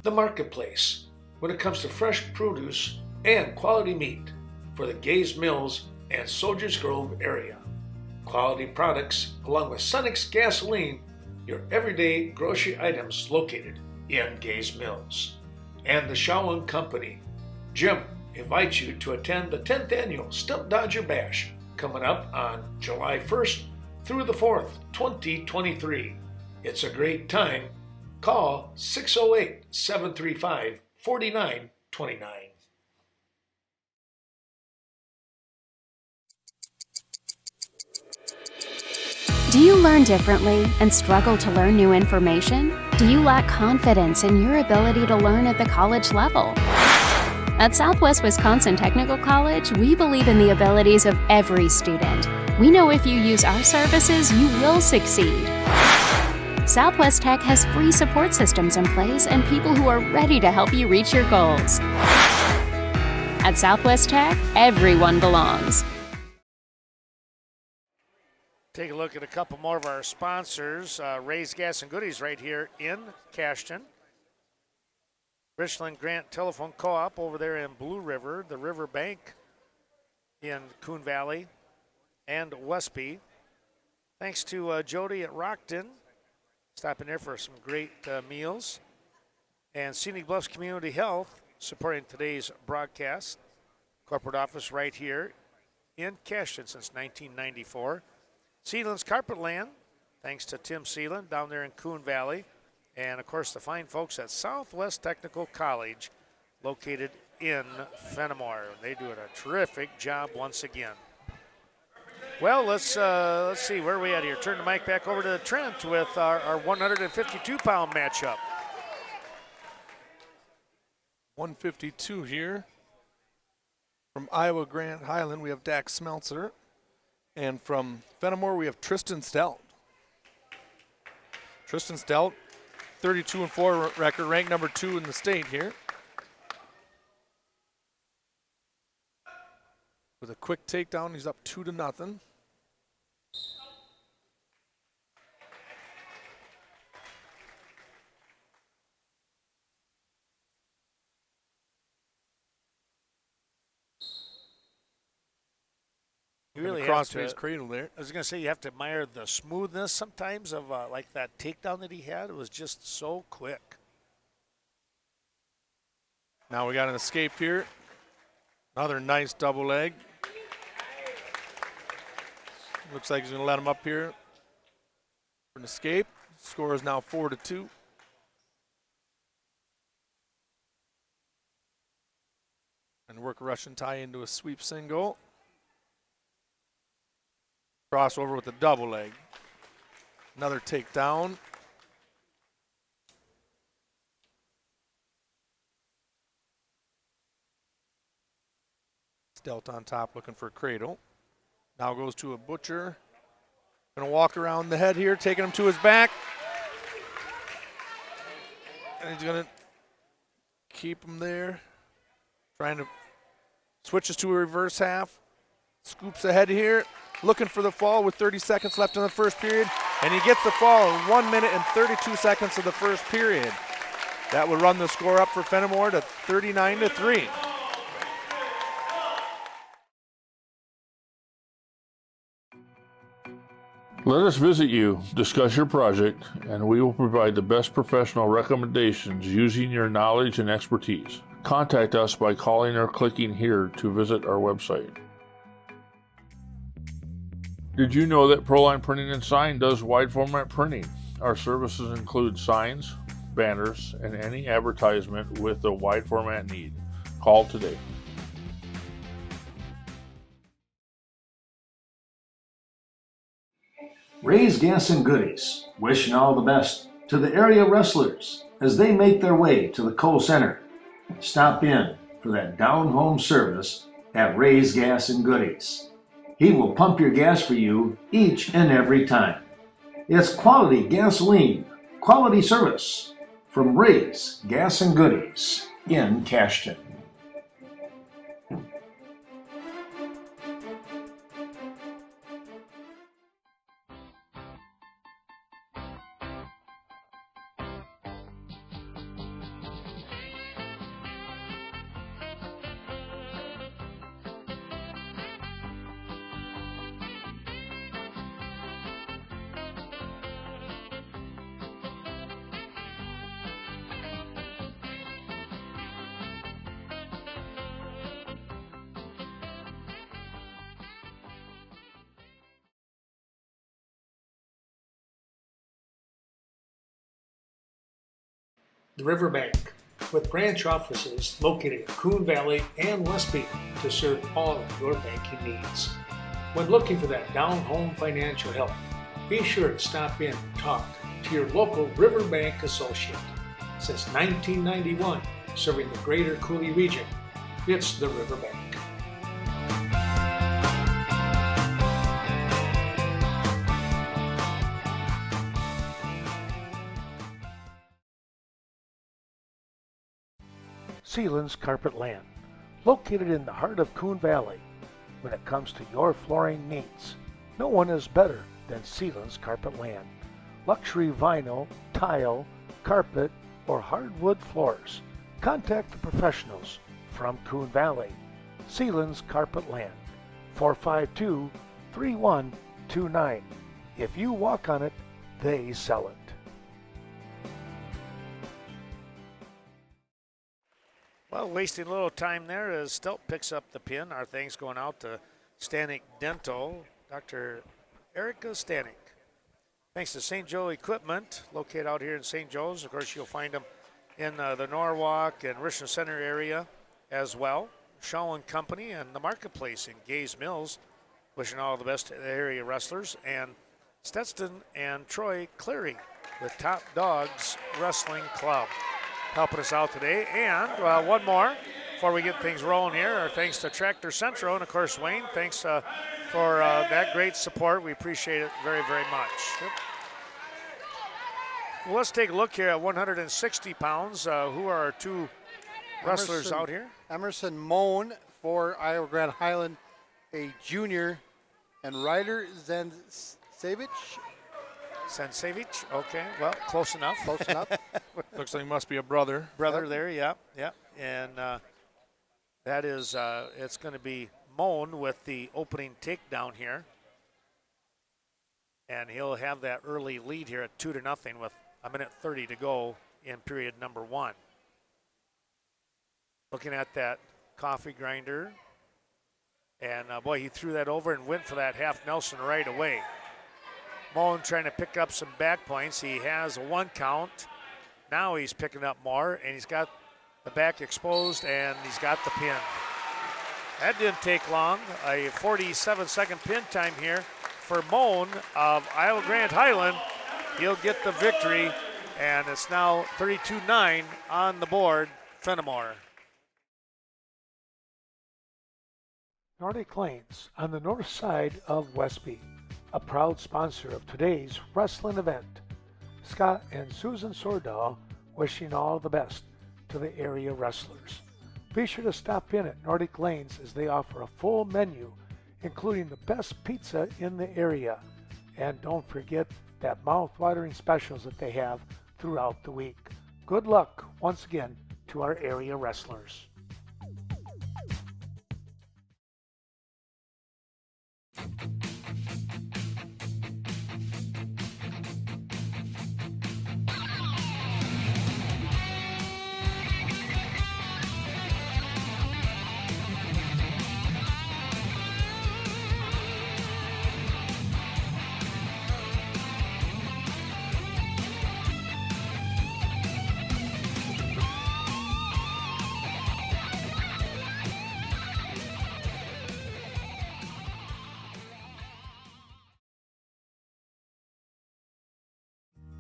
The marketplace, when it comes to fresh produce and quality meat for the Gaze Mills and Soldiers Grove area. Quality products along with Sunix gasoline, your everyday grocery items located in Gaze Mills. And the Shawon Company. Jim invites you to attend the 10th annual Stump Dodger Bash coming up on July 1st through the 4th, 2023. It's a great time. Call 608-735-4929. Do you learn differently and struggle to learn new information? Do you lack confidence in your ability to learn at the college level? At Southwest Wisconsin Technical College, we believe in the abilities of every student. We know if you use our services, you will succeed. Southwest Tech has free support systems in place and people who are ready to help you reach your goals. At Southwest Tech, everyone belongs. Take a look at a couple more of our sponsors. Ray's Gas and Goodies right here in Cashton. Richland Grant Telephone Co-op over there in Blue River. The River Bank in Coon Valley and Westby. Thanks to Jody at Rockton. Stopping there for some great meals. And Scenic Bluffs Community Health supporting today's broadcast. Corporate office right here in Cashton since 1994. Sealand's Carpetland, thanks to Tim Sealand down there in Coon Valley. And, of course, the fine folks at Southwest Technical College located in Fennimore. They do a terrific job once again. Well, let's see, where are we at here? Turn the mic back over to Trent with our 152-pound matchup. 152 here. From Iowa Grant Highland, we have Dax Smeltzer. And from Fennimore, we have Tristan Stout. Tristan Stout, 32-4 record, ranked number 2 in the state here. with a quick takedown. He's up 2-0. You really cross have to, face cradle there. I was going to say, you have to admire the smoothness sometimes of like that takedown that he had. It was just so quick. Now we got an escape here. Another nice double leg. Looks like he's going to let him up here for an escape. Score is now 4-2. And work a Russian tie into a sweep single. Crossover with the double leg. Another takedown. Dealt on top looking for a cradle. Now goes to a butcher. Gonna walk around the head here, taking him to his back. And he's gonna keep him there. Trying to switches to a reverse half. Scoops ahead here. Looking for the fall with 30 seconds left in the first period. And he gets the fall in 1 minute and 32 seconds of the first period. That would run the score up for Fennimore to 39-3. Let us visit you, discuss your project, and we will provide the best professional recommendations using your knowledge and expertise. Contact us by calling or clicking here to visit our website. Did you know that Proline Printing and Sign does wide format printing? Our services include signs, banners, and any advertisement with a wide format need. Call today. Ray's Gas and Goodies, wishing all the best to the area wrestlers as they make their way to the Coe Center. Stop in for that down-home service at Ray's Gas and Goodies. He will pump your gas for you each and every time. It's quality gasoline, quality service from Ray's Gas and Goodies in Cashton. The Riverbank, with branch offices located in Coon Valley and Westby to serve all of your banking needs. When looking for that down-home financial help, be sure to stop in and talk to your local Riverbank associate. Since 1991, serving the greater Cooley region, it's the Riverbank. Sealand's Carpet Land, located in the heart of Coon Valley. When it comes to your flooring needs, no one is better than Sealand's Carpet Land. Luxury vinyl, tile, carpet, or hardwood floors. Contact the professionals from Coon Valley. Sealand's Carpet Land, 452-3129. If you walk on it, they sell it. Well, wasting a little time there as Stelp picks up the pin. Our thanks going out to Stanek Dental, Dr. Erica Stanek. Thanks to St. Joe Equipment, located out here in St. Joe's. Of course, you'll find them in the Norwalk and Richmond Center area as well. Shaw and Company and the Marketplace in Gays Mills. Wishing all the best to the area wrestlers. And Stetson and Troy Cleary with Top Dogs Wrestling Club helping us out today. And one more before we get things rolling here. Our thanks to Tractor Centro and, of course, Wayne. Thanks for that great support. We appreciate it very, very much. Yep. Well, let's take a look here at 160 pounds. Who are our two wrestlers out here? Emerson Moan for Iowa Grand Highland a junior, and Ryder Zensevich. Sensevich, okay, well, close enough. Close enough. Looks like he must be a brother. Brother there, yeah. And that is, it's going to be Moan with the opening takedown here. And he'll have that early lead here at 2-0 with a minute 30 to go in period number 1. Looking at that coffee grinder. And boy, he threw that over and went for that half Nelson right away. Moan trying to pick up some back points. He has a 1 count. Now he's picking up more, and he's got the back exposed, and he's got the pin. That didn't take long. A 47-second pin time here for Moan of Iowa Grand Highland. He'll get the victory, and it's now 32-9 on the board, Fennimore. Nordic Lanes on the north side of Westby, a proud sponsor of today's wrestling event. Scott and Susan Sordahl wishing all the best to the area wrestlers. Be sure to stop in at Nordic Lanes as they offer a full menu, including the best pizza in the area. And don't forget that mouth-watering specials that they have throughout the week. Good luck once again to our area wrestlers.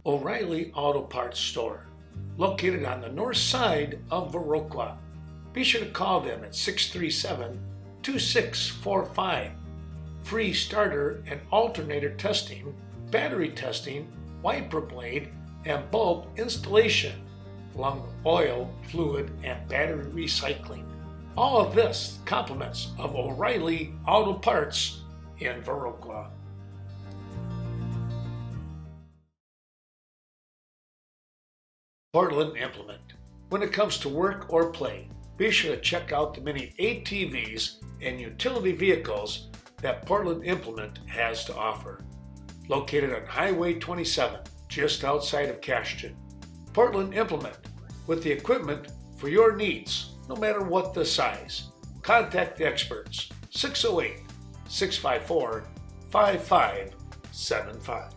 O'Reilly Auto Parts Store, located on the north side of Viroqua. Be sure to call them at 637-2645. Free starter and alternator testing, battery testing, wiper blade, and bulb installation, along with oil, fluid, and battery recycling. All of this compliments of O'Reilly Auto Parts in Viroqua. Portland Implement. When it comes to work or play, be sure to check out the many ATVs and utility vehicles that Portland Implement has to offer. Located on Highway 27, just outside of Cashton. Portland Implement, with the equipment for your needs, no matter what the size. Contact the experts, 608-654-5575.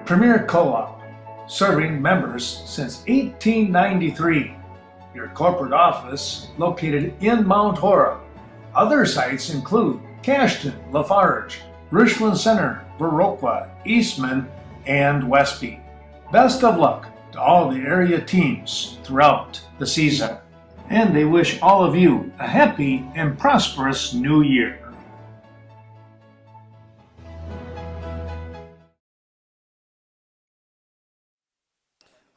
Premier Co-op, serving members since 1893. Your corporate office located in Mount Horeb. Other sites include Cashton, Lafarge, Richland Center, Viroqua, Eastman, and Westby. Best of luck to all the area teams throughout the season. And they wish all of you a happy and prosperous new year.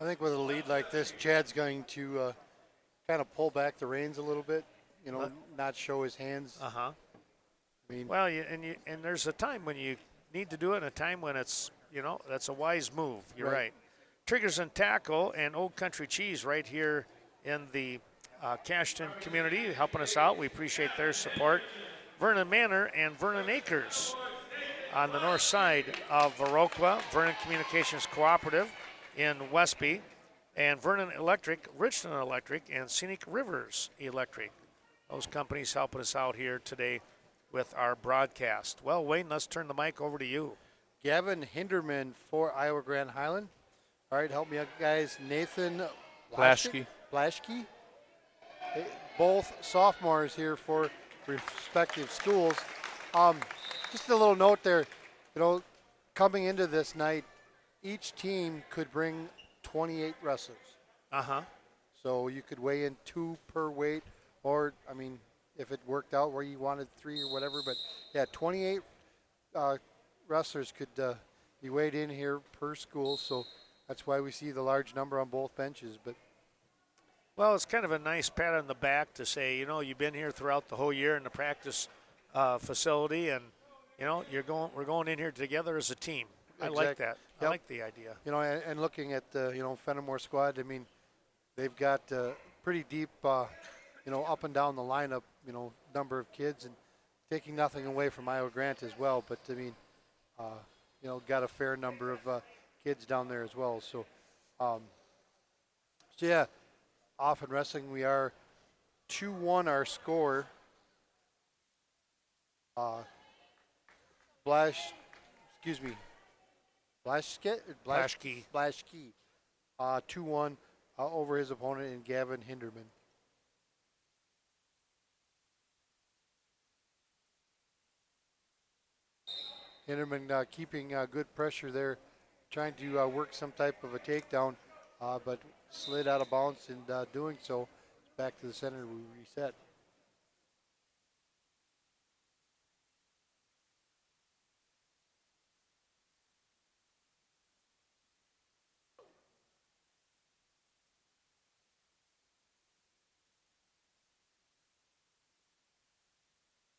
I think with a lead like this, Chad's going to kind of pull back the reins a little bit, not show his hands. Uh-huh. I mean, well, and there's a time when you need to do it and a time when it's, that's a wise move. You're right. Triggers and Tackle and Old Country Cheese right here in the Cashton community helping us out. We appreciate their support. Vernon Manor and Vernon Acres on the north side of Viroqua. Vernon Communications Cooperative in Westby, and Vernon Electric, Richland Electric, and Scenic Rivers Electric. Those companies helping us out here today with our broadcast. Well, Wayne, let's turn the mic over to you. Gavin Hinderman for Iowa Grand Highland. All right, help me out, guys. Nathan Blaschke. Both sophomores here for respective schools. Just a little note there, coming into this night, each team could bring 28 wrestlers. Uh-huh. So you could weigh in 2 per weight, or, if it worked out where you wanted 3 or whatever. But, yeah, 28 wrestlers could be weighed in here per school. So, that's why we see the large number on both benches. But well, it's kind of a nice pat on the back to say, you've been here throughout the whole year in the practice facility, and we're going in here together as a team. I like that. Yep. I like the idea. And looking at the Fennimore squad, I mean, they've got pretty deep, up and down the lineup, number of kids, and taking nothing away from Iowa Grant as well. But I mean, got a fair number of kids down there as well. So, yeah, off in wrestling we are 2-1 our score. Blashke 2-1 over his opponent in Gavin Hinderman. Hinderman keeping good pressure there, trying to work some type of a takedown, but slid out of bounds in doing so. Back to the center, we reset.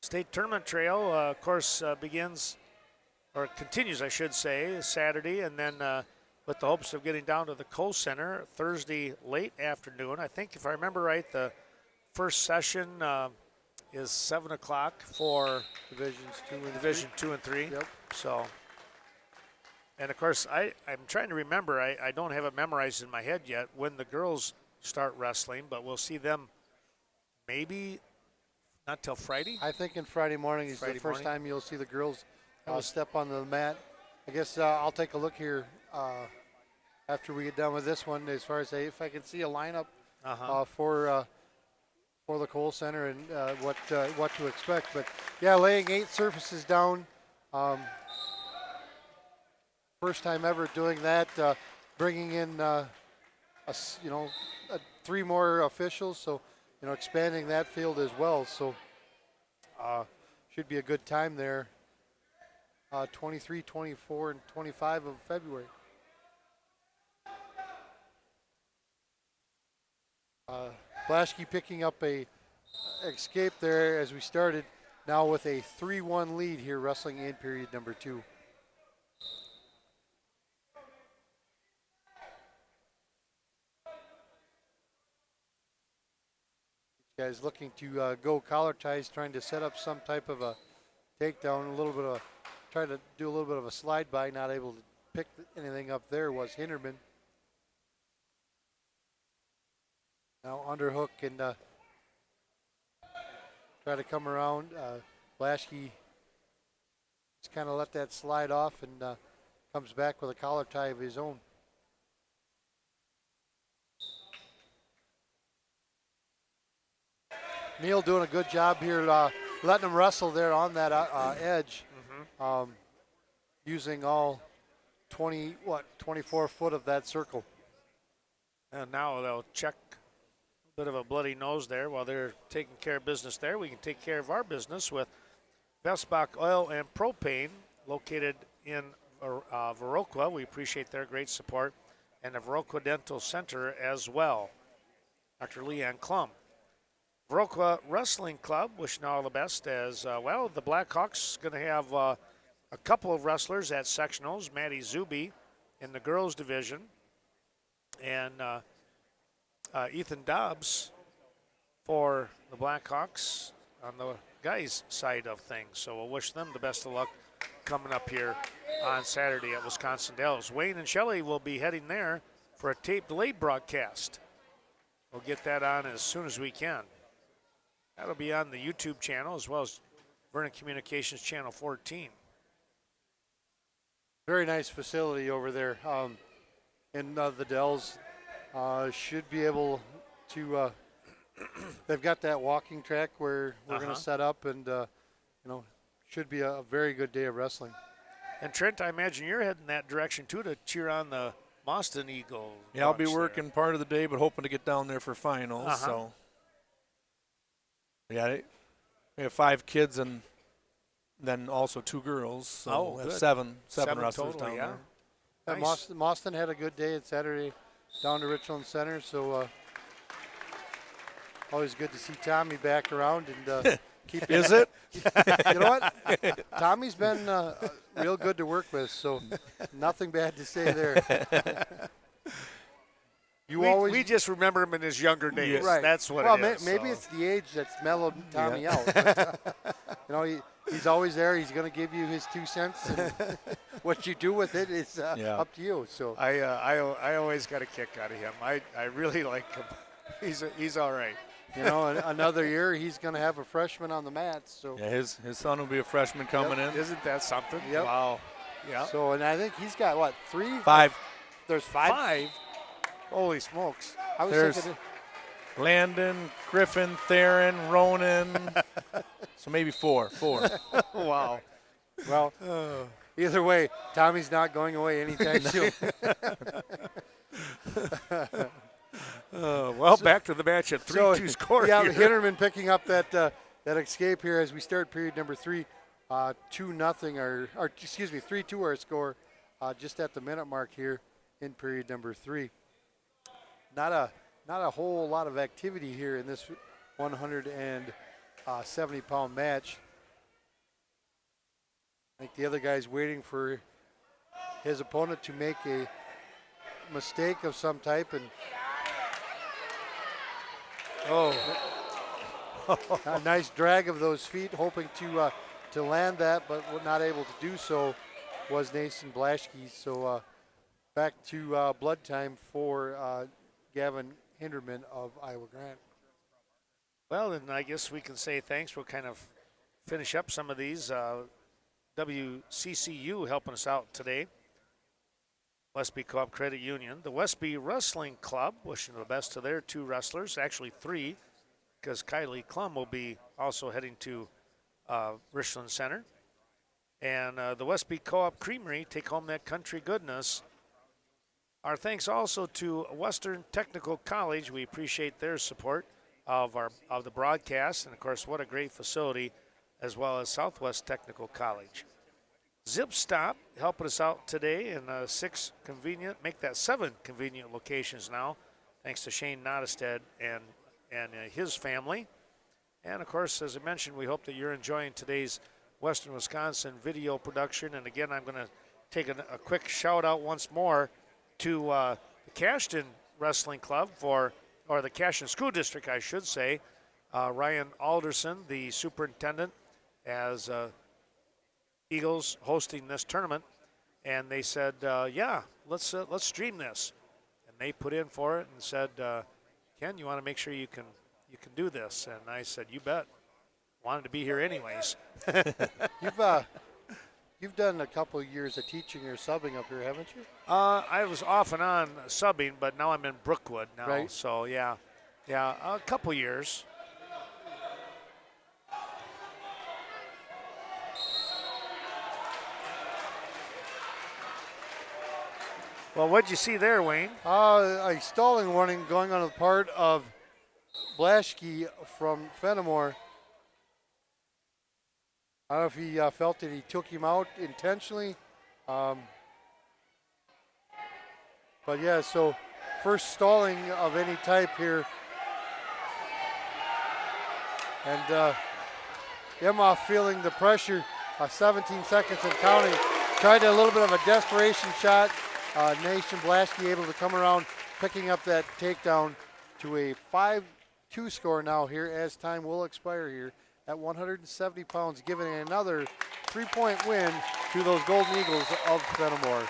State tournament trail, of course, begins, or continues, I should say, Saturday, and then with the hopes of getting down to the Kohl Center Thursday late afternoon. I think, if I remember right, the first session is 7 o'clock for Division 2 and 3. Yep. So, and of course, I'm trying to remember. I don't have it memorized in my head yet when the girls start wrestling, but we'll see them maybe not till Friday. I think in Friday morning is the first time you'll see the girls step on the mat. I guess I'll take a look here after we get done with this one, as far as if I can see a lineup for the Kohl Center and what to expect. But yeah, laying 8 surfaces down. First time ever doing that. Bringing in 3 more officials, so expanding that field as well. So should be a good time there. 23, 24, and 25 of February. Blashke picking up a escape there as we started. Now with a 3-1 lead here, wrestling in period number 2. Guys looking to go collar ties, trying to set up some type of a takedown, try to do a little bit of a slide by, not able to pick anything up there was Hinderman. Now underhook and try to come around. Blashke just kind of let that slide off and comes back with a collar tie of his own. Neil doing a good job here, letting him wrestle there on that edge, using all 24 foot of that circle. And now they'll check a bit of a bloody nose there while they're taking care of business there. We can take care of our business with Vestbach Oil and Propane, located in Viroqua. We appreciate their great support, and the Viroqua Dental Center as well. Dr. Leanne Klum. Viroqua Wrestling Club, wishing all the best as well. The Blackhawks going to have a couple of wrestlers at sectionals. Maddie Zuby in the girls division, and Ethan Dobbs for the Blackhawks on the guys' side of things. So we'll wish them the best of luck coming up here on Saturday at Wisconsin Dells. Wayne and Shelley will be heading there for a tape delayed broadcast. We'll get that on as soon as we can. That'll be on the YouTube channel as well as Vernon Communications Channel 14. Very nice facility over there in the Dells. Should be able to, they've got that walking track where we're going to set up, and should be a very good day of wrestling. And Trent, I imagine you're heading that direction too to cheer on the Boston Eagle. Yeah, I'll be working part of the day, but hoping to get down there for finals. So, yeah, we have 5 kids and then also 2 girls. So we have seven wrestlers total, down there. Nice. Mauston had a good day at Saturday down to Richland Center, so always good to see Tommy back around and keep. Is it? You know what? Tommy's been real good to work with, so nothing bad to say there. We just remember him in his younger days. Right. That's what well, it is. Maybe it's the age that's mellowed Tommy out. But, you know, he's always there. He's going to give you his 2 cents. And what you do with it is up to you. So I always got a kick out of him. I really like him. He's all right. You know, another year he's going to have a freshman on the mats. So yeah, his son will be a freshman coming in. Isn't that something? Yep. Wow. Yeah. So, and I think he's got, what, 3? 5. There's 5? 5? Holy smokes. I was There's thinking Landon, Griffin, Theron, Ronan. So maybe 4. Wow. Well, either way, Tommy's not going away anytime soon. Well, back to the match at 3-2 score. Yeah, here. Hinterman picking up that escape here as we start period number 3. 2-0 or excuse me, 3-2 our score just at the minute mark here in period number 3. Not a whole lot of activity here in this 170-pound match. I think the other guy's waiting for his opponent to make a mistake of some type, and a nice drag of those feet, hoping to land that, but not able to do so was Nathan Blaschke. So back to blood time for Gavin Hinderman of Iowa Grant. Well, then I guess we can say thanks. We'll kind of finish up some of these. WCCU helping us out today. Westby Co-op Credit Union. The Westby Wrestling Club, wishing the best to their 2 wrestlers, actually 3, because Kylie Klum will be also heading to Richland Center. And the Westby Co-op Creamery, take home that country goodness. Our thanks also to Western Technical College. We appreciate their support of the broadcast, and of course, what a great facility, as well as Southwest Technical College. Zip Stop helping us out today in 7 convenient locations now, thanks to Shane Nottestead and his family. And of course, as I mentioned, we hope that you're enjoying today's Western Wisconsin video production. And again, I'm going to take a quick shout out once more to the Cashton Wrestling Club or the Cashton School District, I should say. Ryan Alderson, the superintendent, as Eagles hosting this tournament, and they said, let's stream this. And they put in for it and said, Ken, you want to make sure you can do this? And I said, you bet. Wanted to be here anyways. You've done a couple of years of teaching or subbing up here, haven't you? I was off and on subbing, but now I'm in Brookwood now. Right. So, yeah, a couple years. Well, what'd you see there, Wayne? A stalling warning going on the part of Blaschke from Fennimore. I don't know if he felt that he took him out intentionally. But yeah, so first stalling of any type here. And Emma feeling the pressure, 17 seconds and counting. Tried a little bit of a desperation shot. Nathan Blaschke able to come around, picking up that takedown to a 5-2 score now here as time will expire here at 170 pounds, giving another 3-point win to those Golden Eagles of Fennimore.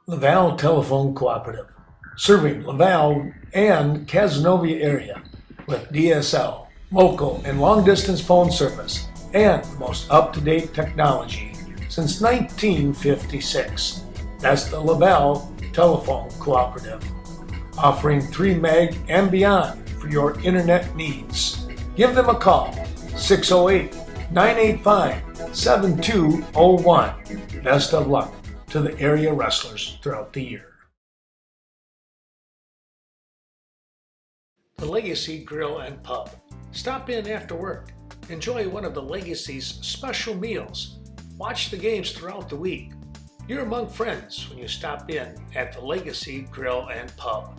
Laval Telephone Cooperative, serving Laval and Casanova area with DSL, local and long-distance phone service, and the most up-to-date technology since 1956. That's the Laval Telephone Cooperative, offering 3 meg and beyond for your internet needs. Give them a call, 608-985-7201. Best of luck to the area wrestlers throughout the year. The Legacy Grill and Pub. Stop in after work. Enjoy one of the Legacy's special meals. Watch the games throughout the week. You're among friends when you stop in at the Legacy Grill and Pub.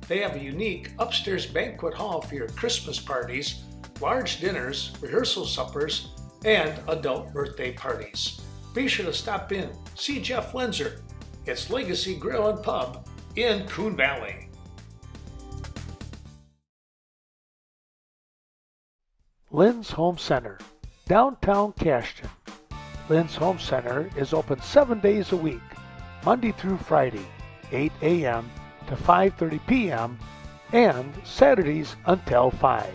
They have a unique upstairs banquet hall for your Christmas parties, large dinners, rehearsal suppers, and adult birthday parties. Be sure to stop in, see Jeff Lenzer. It's Legacy Grill and Pub in Coon Valley. Lynn's Home Center, downtown Cashton. Lynn's Home Center is open 7 days a week, Monday through Friday, 8 a.m. to 5:30 p.m. and Saturdays until 5.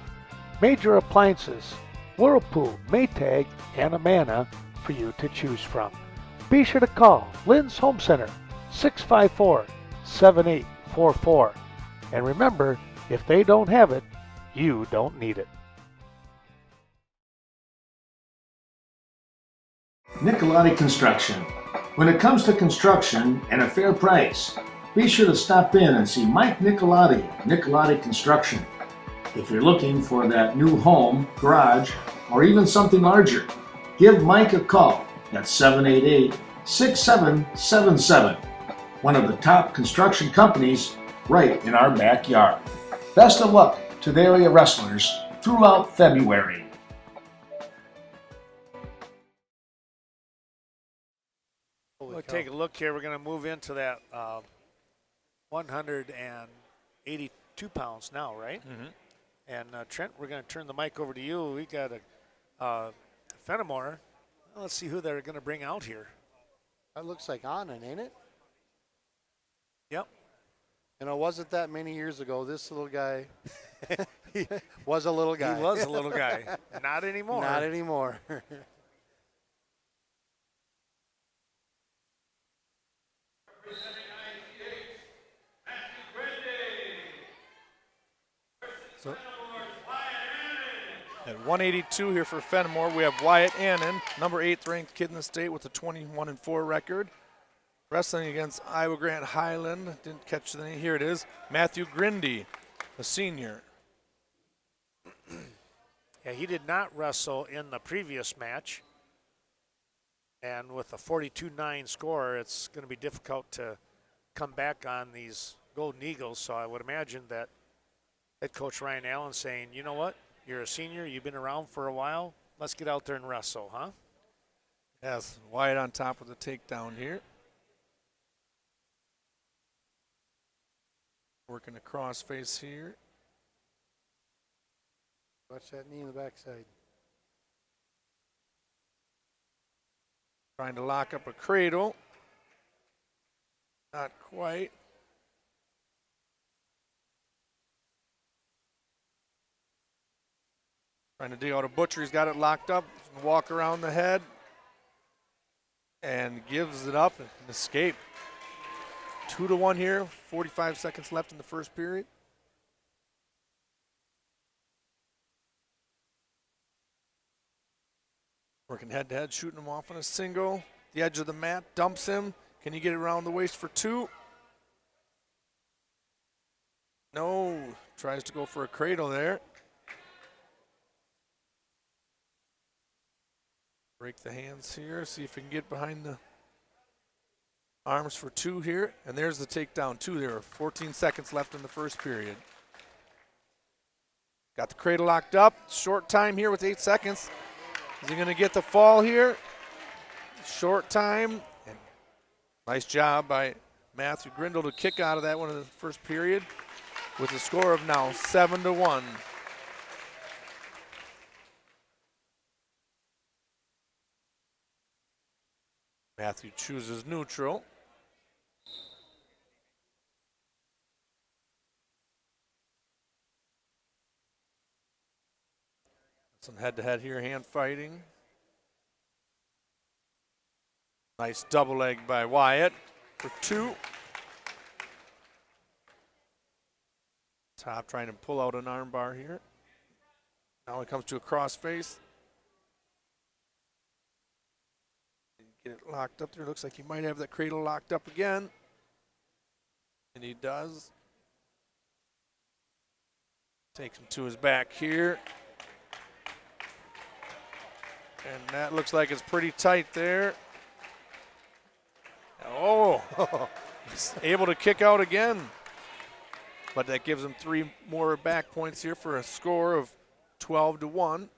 Major appliances, Whirlpool, Maytag, and Amana for you to choose from. Be sure to call Lynn's Home Center, 654-7844. And remember, if they don't have it, you don't need it. Nicolati Construction. When it comes to construction and a fair price, be sure to stop in and see Mike Nicolati, Nicolati Construction. If you're looking for that new home, garage, or even something larger, give Mike a call at 788-6777. One of the top construction companies right in our backyard. Best of luck to the area wrestlers throughout February. We'll take a look here. We're going to move into that 182 pounds now, right? Mm-hmm. And Trent, we're going to turn the mic over to you. We got a Fennimore. Well, let's see who they're going to bring out here. That looks like Anand, ain't it? Yep. You know, wasn't that many years ago, this little guy was a little guy. He was a little guy. Not anymore. Not anymore. So, at 182 here for Fennimore, we have Wyatt Annan, number 8th ranked kid in the state with a 21-4 record. Wrestling against Iowa Grant Highland, didn't catch the name, here it is, Matthew Grindy, a senior. Yeah, he did not wrestle in the previous match. And with a 42-9 score, it's going to be difficult to come back on these Golden Eagles. So I would imagine that head coach Ryan Allen saying, you know what, you're a senior, you've been around for a while, let's get out there and wrestle, huh? Yes, Wyatt on top with a takedown here. Working a cross face here. Watch that knee in the backside. Trying to lock up a cradle. Not quite. Trying to dig out a butcher. He's got it locked up. Walk around the head. And gives it up and escape. 2-1 here. 45 seconds left in the first period. Working head-to-head, shooting him off on a single. The edge of the mat, dumps him. Can he get it around the waist for 2? No, tries to go for a cradle there. Break the hands here, see if he can get behind the arms for 2 here. And there's the takedown, 2 there. 14 seconds left in the first period. Got the cradle locked up. Short time here with 8 seconds. Is he going to get the fall here? Short time. And nice job by Matthew Grindle to kick out of that one in the first period with a score of now 7-1. Matthew chooses neutral. Some head-to-head here, hand fighting. Nice double leg by Wyatt for 2. Top trying to pull out an arm bar here. Now it comes to a cross face. Get it locked up there. Looks like he might have that cradle locked up again. And he does. Takes him to his back here. And that looks like it's pretty tight there. Oh, he's able to kick out again. But that gives him 3 more back points here for a score of 12-1.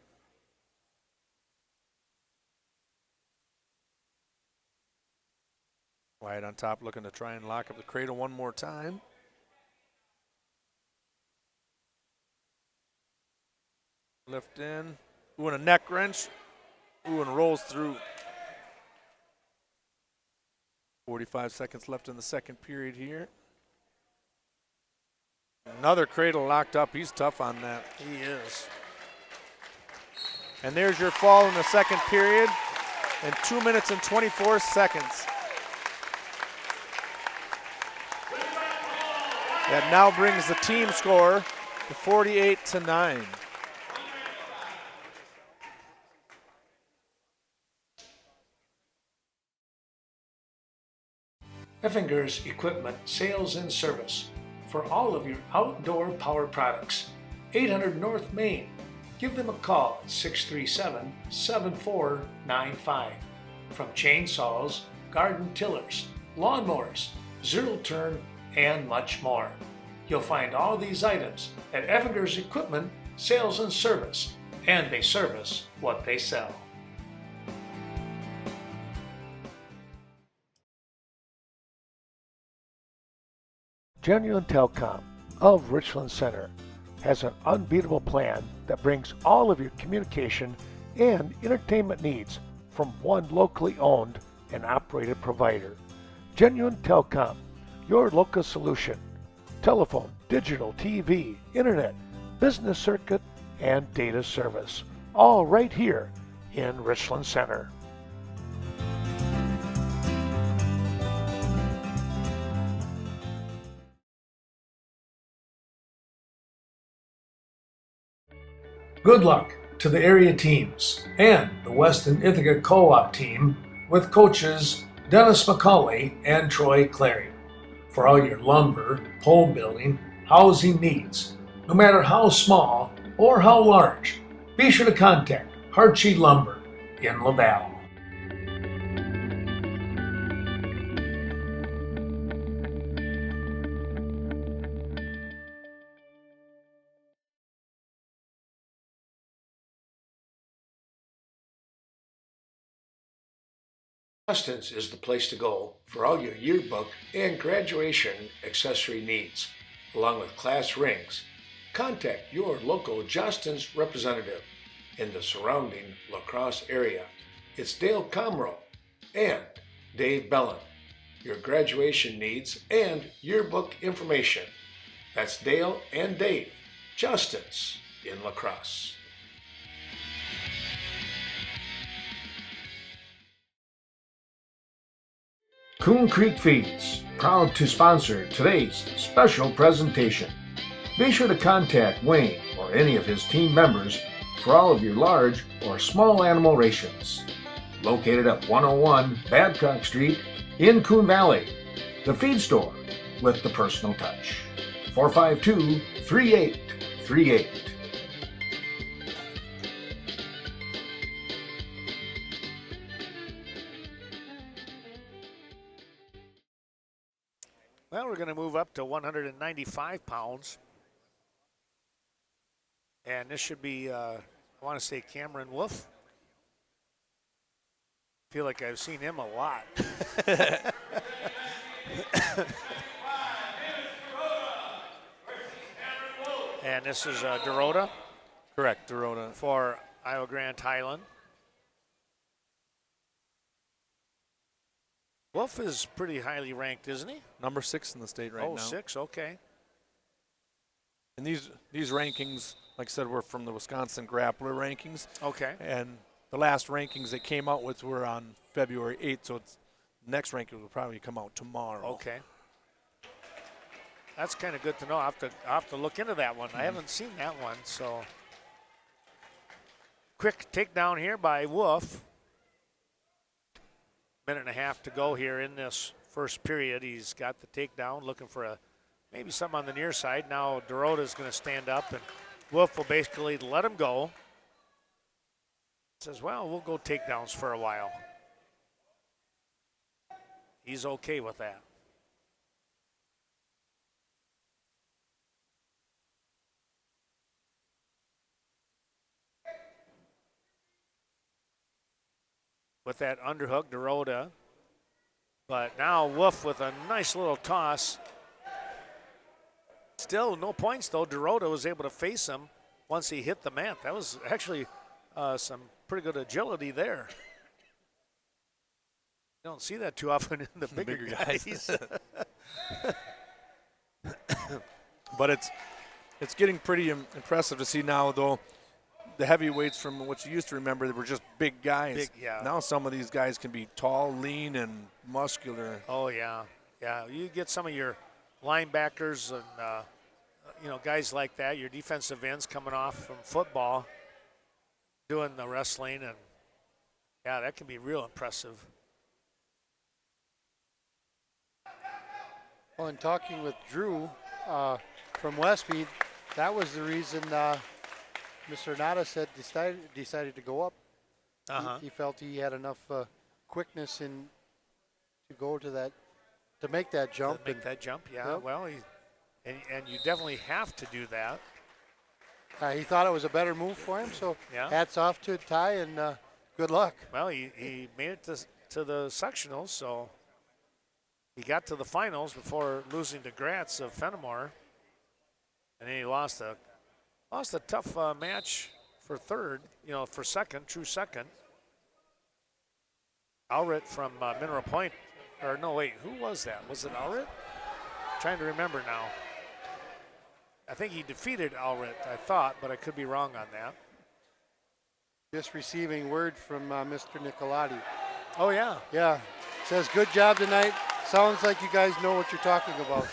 Wyatt on top looking to try and lock up the cradle one more time. Lift in. Ooh, and a neck wrench. Ooh, and rolls through. 45 seconds left in the second period here. Another cradle locked up. He's tough on that. He is. And there's your fall in the second period in 2 minutes and 24 seconds. That now brings the team score to 48-9. Effinger's Equipment Sales and Service for all of your outdoor power products. 800 North Main. Give them a call at 637-7495. From chainsaws, garden tillers, lawnmowers, zero turn, and much more. You'll find all these items at Effinger's Equipment Sales and Service, and they service what they sell. Genuine Telecom of Richland Center has an unbeatable plan that brings all of your communication and entertainment needs from one locally owned and operated provider. Genuine Telecom, your local solution. Telephone, digital, TV, internet, business circuit, and data service. All right here in Richland Center. Good luck to the area teams and the Weston Ithaca Co-op team with coaches Dennis McCauley and Troy Clary for all your lumber, pole building, housing needs, no matter how small or how large. Be sure to contact Harchie Lumber in Laval. Justin's is the place to go for all your yearbook and graduation accessory needs, along with class rings. Contact your local Justin's representative in the surrounding La Crosse area. It's Dale Comro and Dave Bellin. Your graduation needs and yearbook information. That's Dale and Dave, Justin's in La Crosse. Coon Creek Feeds, proud to sponsor today's special presentation. Be sure to contact Wayne or any of his team members for all of your large or small animal rations. Located at 101 Babcock Street in Coon Valley, the feed store with the personal touch. 452-3838. Well, we're going to move up to 195 pounds. And this should be, I want to say Cameron Wolf. Feel like I've seen him a lot. And this is Dorota. Correct, Dorota. For Iowa Grand Highland. Wolf is pretty highly ranked, isn't he? Number 6 in the state right now. Oh, 6, okay. And these rankings, like I said, were from the Wisconsin Grappler rankings. Okay. And the last rankings they came out with were on February 8th, so the next ranking will probably come out tomorrow. Okay. That's kind of good to know. I'll have to look into that one. I haven't seen that one, so. Quick takedown here by Wolf. Minute and a half to go here in this first period. He's got the takedown, looking for maybe something on the near side. Now Dorota's going to stand up, and Wolf will basically let him go. Says, well, we'll go takedowns for a while. He's okay with that. With that underhook, Dorota. But now Wolf with a nice little toss. Still no points, though. Dorota was able to face him once he hit the mat. That was actually some pretty good agility there. You don't see that too often in the bigger guys. But it's getting pretty impressive to see now, though. The heavyweights, from what you used to remember, they were just big guys. Big, yeah. Now some of these guys can be tall, lean, and muscular. Oh, yeah. Yeah, you get some of your linebackers and, guys like that, your defensive ends coming off from football, doing the wrestling, and, yeah, that can be real impressive. Well, in talking with Drew from Westby, that was the reason Mr. Nada said decided to go up. He felt he had enough quickness to go to make that jump. Yeah. Yep. Well, and you definitely have to do that. He thought it was a better move for him, so hats off to Ty, and good luck. Well, he made it to the sectionals, so he got to the finals before losing to Gratz of Fennimore, and then he lost a tough match for third, for second, true second. Alrit from Mineral Point, or no, wait, who was that? Was it Alrit? Trying to remember now. I think he defeated Alrit, I thought, but I could be wrong on that. Just receiving word from Mr. Nicolati. Oh, yeah. Yeah. Says, good job tonight. Sounds like you guys know what you're talking about.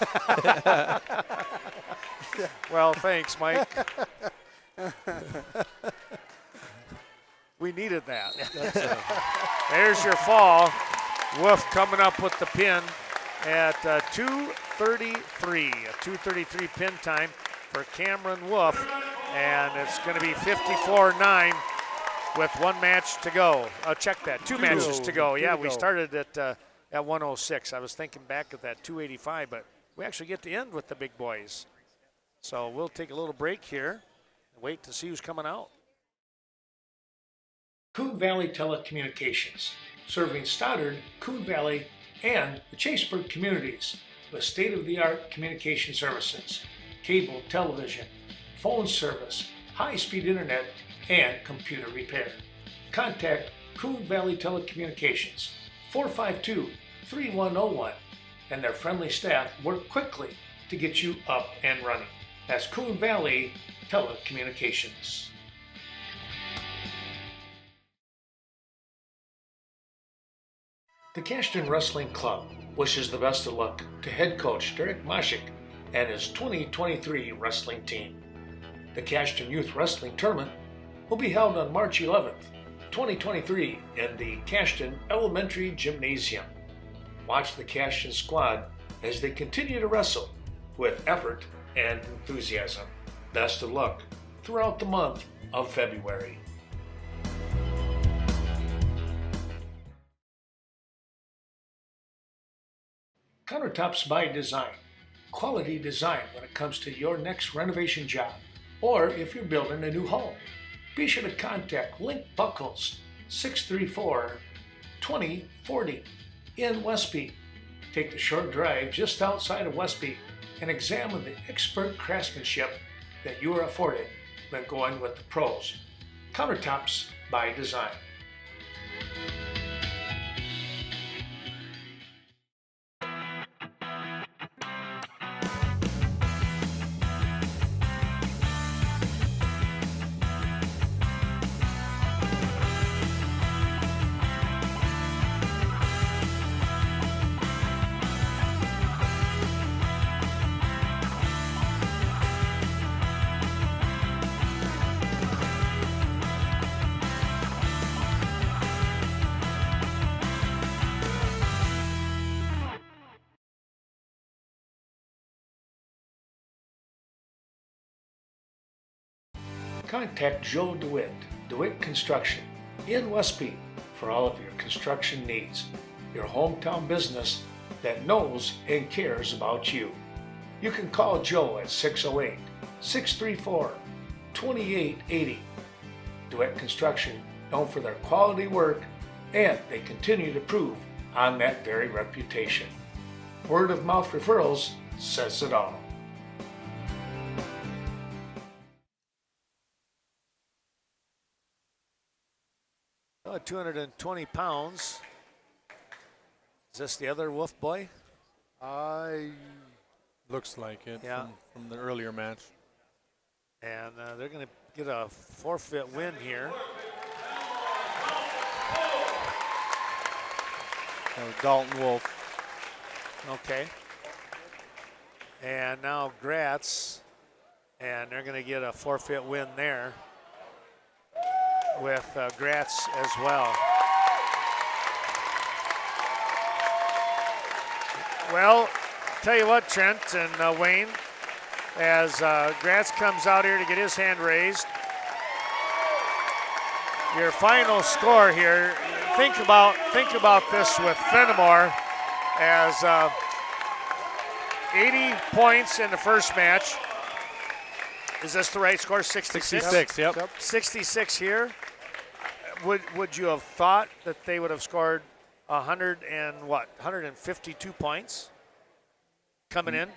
Well, thanks, Mike. We needed that. There's your fall. Wolf coming up with the pin at 2:33. A 2:33 pin time for Cameron Wolf. And it's going to be 54-9 with one match to go. Check that. Two matches to go. Yeah, we started at 106. I was thinking back at that 285, but we actually get to end with the big boys. So we'll take a little break here and wait to see who's coming out. Coon Valley Telecommunications, serving Stoddard, Coon Valley, and the Chaseburg communities with state-of-the-art communication services, cable television, phone service, high-speed internet, and computer repair. Contact Coon Valley Telecommunications, 452-3101, and their friendly staff work quickly to get you up and running. That's Coon Valley Telecommunications. The Cashton Wrestling Club wishes the best of luck to head coach Derek Moshik and his 2023 wrestling team. The Cashton Youth Wrestling Tournament will be held on March 11th, 2023 in the Cashton Elementary Gymnasium. Watch the Cashton squad as they continue to wrestle with effort and enthusiasm. Best of luck throughout the month of February. Countertops by Design. Quality design when it comes to your next renovation job, or if you're building a new home. Be sure to contact Link Buckles, 634-2040 in Westby. Take the short drive just outside of Westby and examine the expert craftsmanship that you are afforded when going with the pros. Countertops by Design. Contact Joe DeWitt, DeWitt Construction, in Westby for all of your construction needs. Your hometown business that knows and cares about you. You can call Joe at 608-634-2880. DeWitt Construction, known for their quality work, and they continue to prove on that very reputation. Word of mouth referrals says it all. At 220 pounds. Is this the other Wolf boy? Looks like it Yeah. from the earlier match. And they're going to get a forfeit win here. Dalton Wolf. Okay. And now Gratz, and they're going to get a forfeit win there with Gratz as well. Well, tell you what, Trent and Wayne, as Gratz comes out here to get his hand raised, your final score here, think about this with Fennimore as 80 points in the first match. Is this the right score? 66? 66, yep. 66 here. Would you have thought that they would have scored 152 points coming in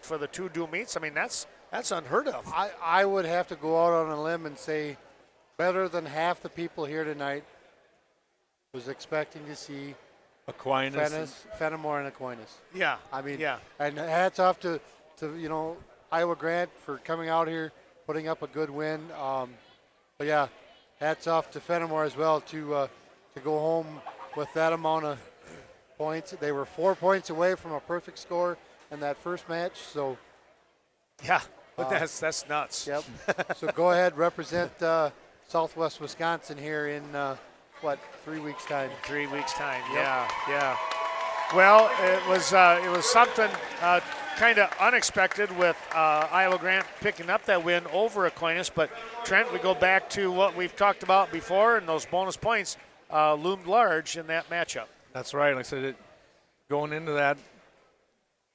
for the two dual meets? I mean, that's unheard of. I would have to go out on a limb and say better than half the people here tonight was expecting to see Fennimore and Aquinas. Yeah. I mean, yeah. And hats off to Iowa Grant for coming out here, putting up a good win. But yeah, hats off to Fennimore as well to go home with that amount of points. They were 4 points away from a perfect score in that first match. So yeah, but that's nuts. Yep. So go ahead, represent Southwest Wisconsin here in 3 weeks time? 3 weeks time. Yep. Yeah. Well, it was something kind of unexpected with Iowa Grant picking up that win over Aquinas. But Trent, we go back to what we've talked about before, and those bonus points loomed large in that matchup. That's right. Like I said, going into that,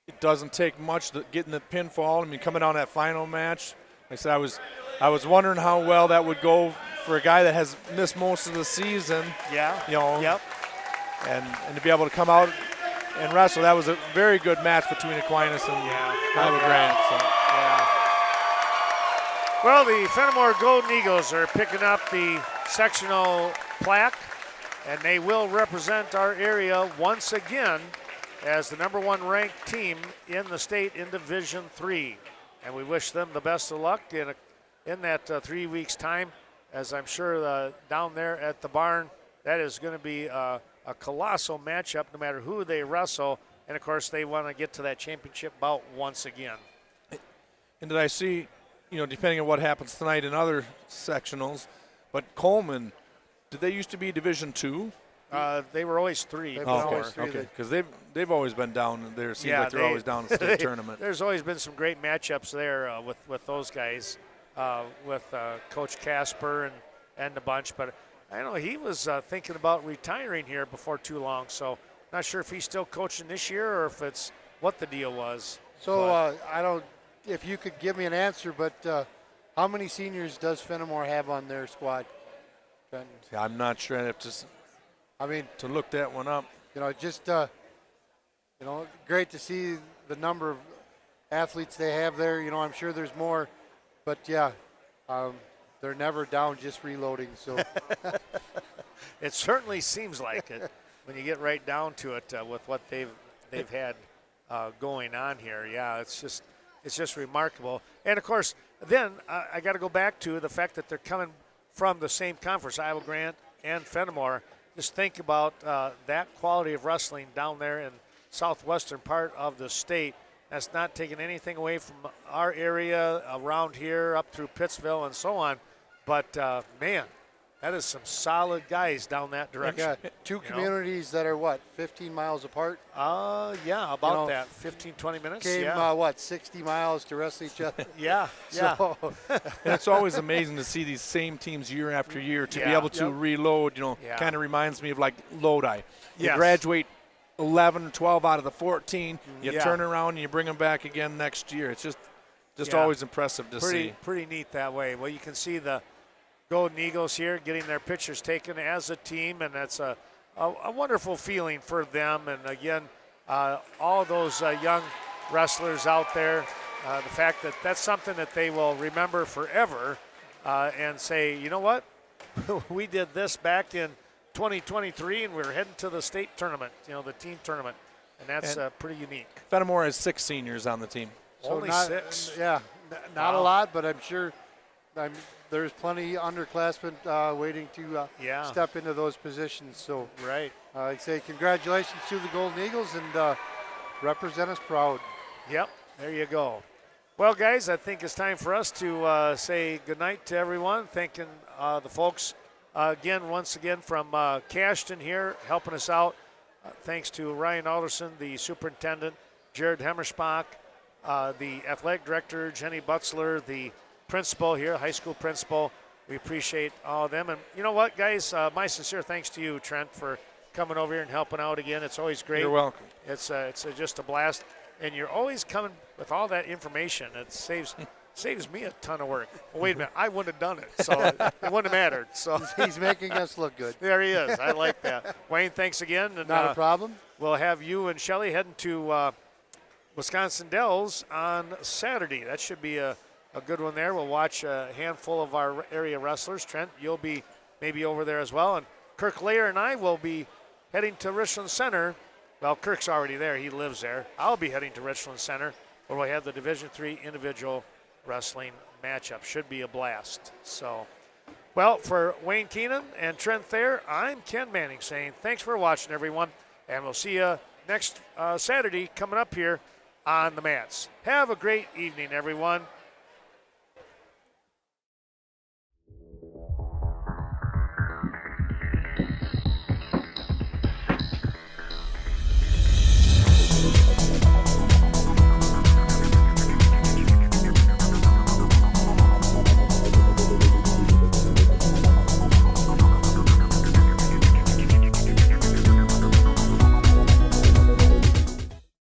it doesn't take much getting the pinfall. I mean, coming down that final match, like I said, I was wondering how well that would go for a guy that has missed most of the season. Yeah. Yep. And to be able to come out and wrestle, that was a very good match between Aquinas and Iowa Grant. So. Yeah. Well, the Fennimore Golden Eagles are picking up the sectional plaque, and they will represent our area once again as the #1 ranked team in the state in Division III. And we wish them the best of luck in that 3 weeks' time, as I'm sure down there at the barn, that is going to be a colossal matchup no matter who they wrestle. And, of course, they want to get to that championship bout once again. And did I see, depending on what happens tonight in other sectionals, but Coleman, did they used to be Division II? They were always 3. Okay, because they've always been down there. It seems like they're always down in the state tournament. There's always been some great matchups there with those guys, with Coach Casper and the bunch. But I know he was thinking about retiring here before too long, so not sure if he's still coaching this year or if it's what the deal was. So I don't, if you could give me an answer, but how many seniors does Fennimore have on their squad? I'm not sure. I have to look that one up. Great to see the number of athletes they have there. I'm sure there's more, but they're never down just reloading. So it certainly seems like it when you get right down to it with what they've had going on here. Yeah, it's just remarkable. And of course, then I got to go back to the fact that they're coming from the same conference, Iowa Grant and Fennimore. Just think about that quality of wrestling down there in southwestern part of the state. That's not taking anything away from our area around here up through Pittsville and so on. But, man, That is some solid guys down that direction. Yeah, two communities that are what, 15 miles apart? Yeah, about that, 15, 20 minutes. Came, Yeah. 60 miles to wrestle each other? Yeah. So, And it's always amazing to see these same teams year after year to be Yeah. able to reload. Yeah. Kind of reminds me of like Lodi. You Yes. graduate 11 or 12 out of the 14. You Yeah. turn around and you bring them back again next year. It's just Yeah. always impressive to see. Pretty neat that way. Well, you can see the Golden Eagles here getting their pictures taken as a team, and that's a wonderful feeling for them. And again, all those young wrestlers out there, the fact that that's something that they will remember forever and say, you know what, we did this back in 2023, and we're heading to the state tournament, the team tournament, and that's pretty unique. Fennimore has 6 seniors on the team. so Only not, 6. Yeah, not a Wow. lot, but I'm sure there's plenty underclassmen waiting to step into those positions. So, Right. I'd say congratulations to the Golden Eagles and represent us proud. Yep, there you go. Well, guys, I think it's time for us to say goodnight to everyone. Thanking the folks once again from Cashton here helping us out. Thanks to Ryan Alderson, the superintendent, Jared Hemmerspach, the athletic director, Jenny Butzler, the principal here, high school principal. We appreciate all of them. And you know what, guys? My sincere thanks to you, Trent, for coming over here and helping out again. It's always great. You're welcome. It's just a blast. And you're always coming with all that information. It saves me a ton of work. Well, wait a minute. I wouldn't have done it, so it wouldn't have mattered. So He's making us look good. there he is. I like that. Wayne, thanks again. And, Not a problem. We'll have you and Shelley heading to Wisconsin Dells on Saturday. That should be a good one there. We'll watch a handful of our area wrestlers. Trent, you'll be maybe over there as well. And Kirk Layer and I will be heading to Richland Center. Well, Kirk's already there. He lives there. I'll be heading to Richland Center where we have the Division III individual wrestling matchup. Should be a blast. So, well, for Wayne Keenan and Trent Thayer, I'm Ken Manning saying thanks for watching, everyone. And we'll see you next Saturday coming up here on the mats. Have a great evening, everyone.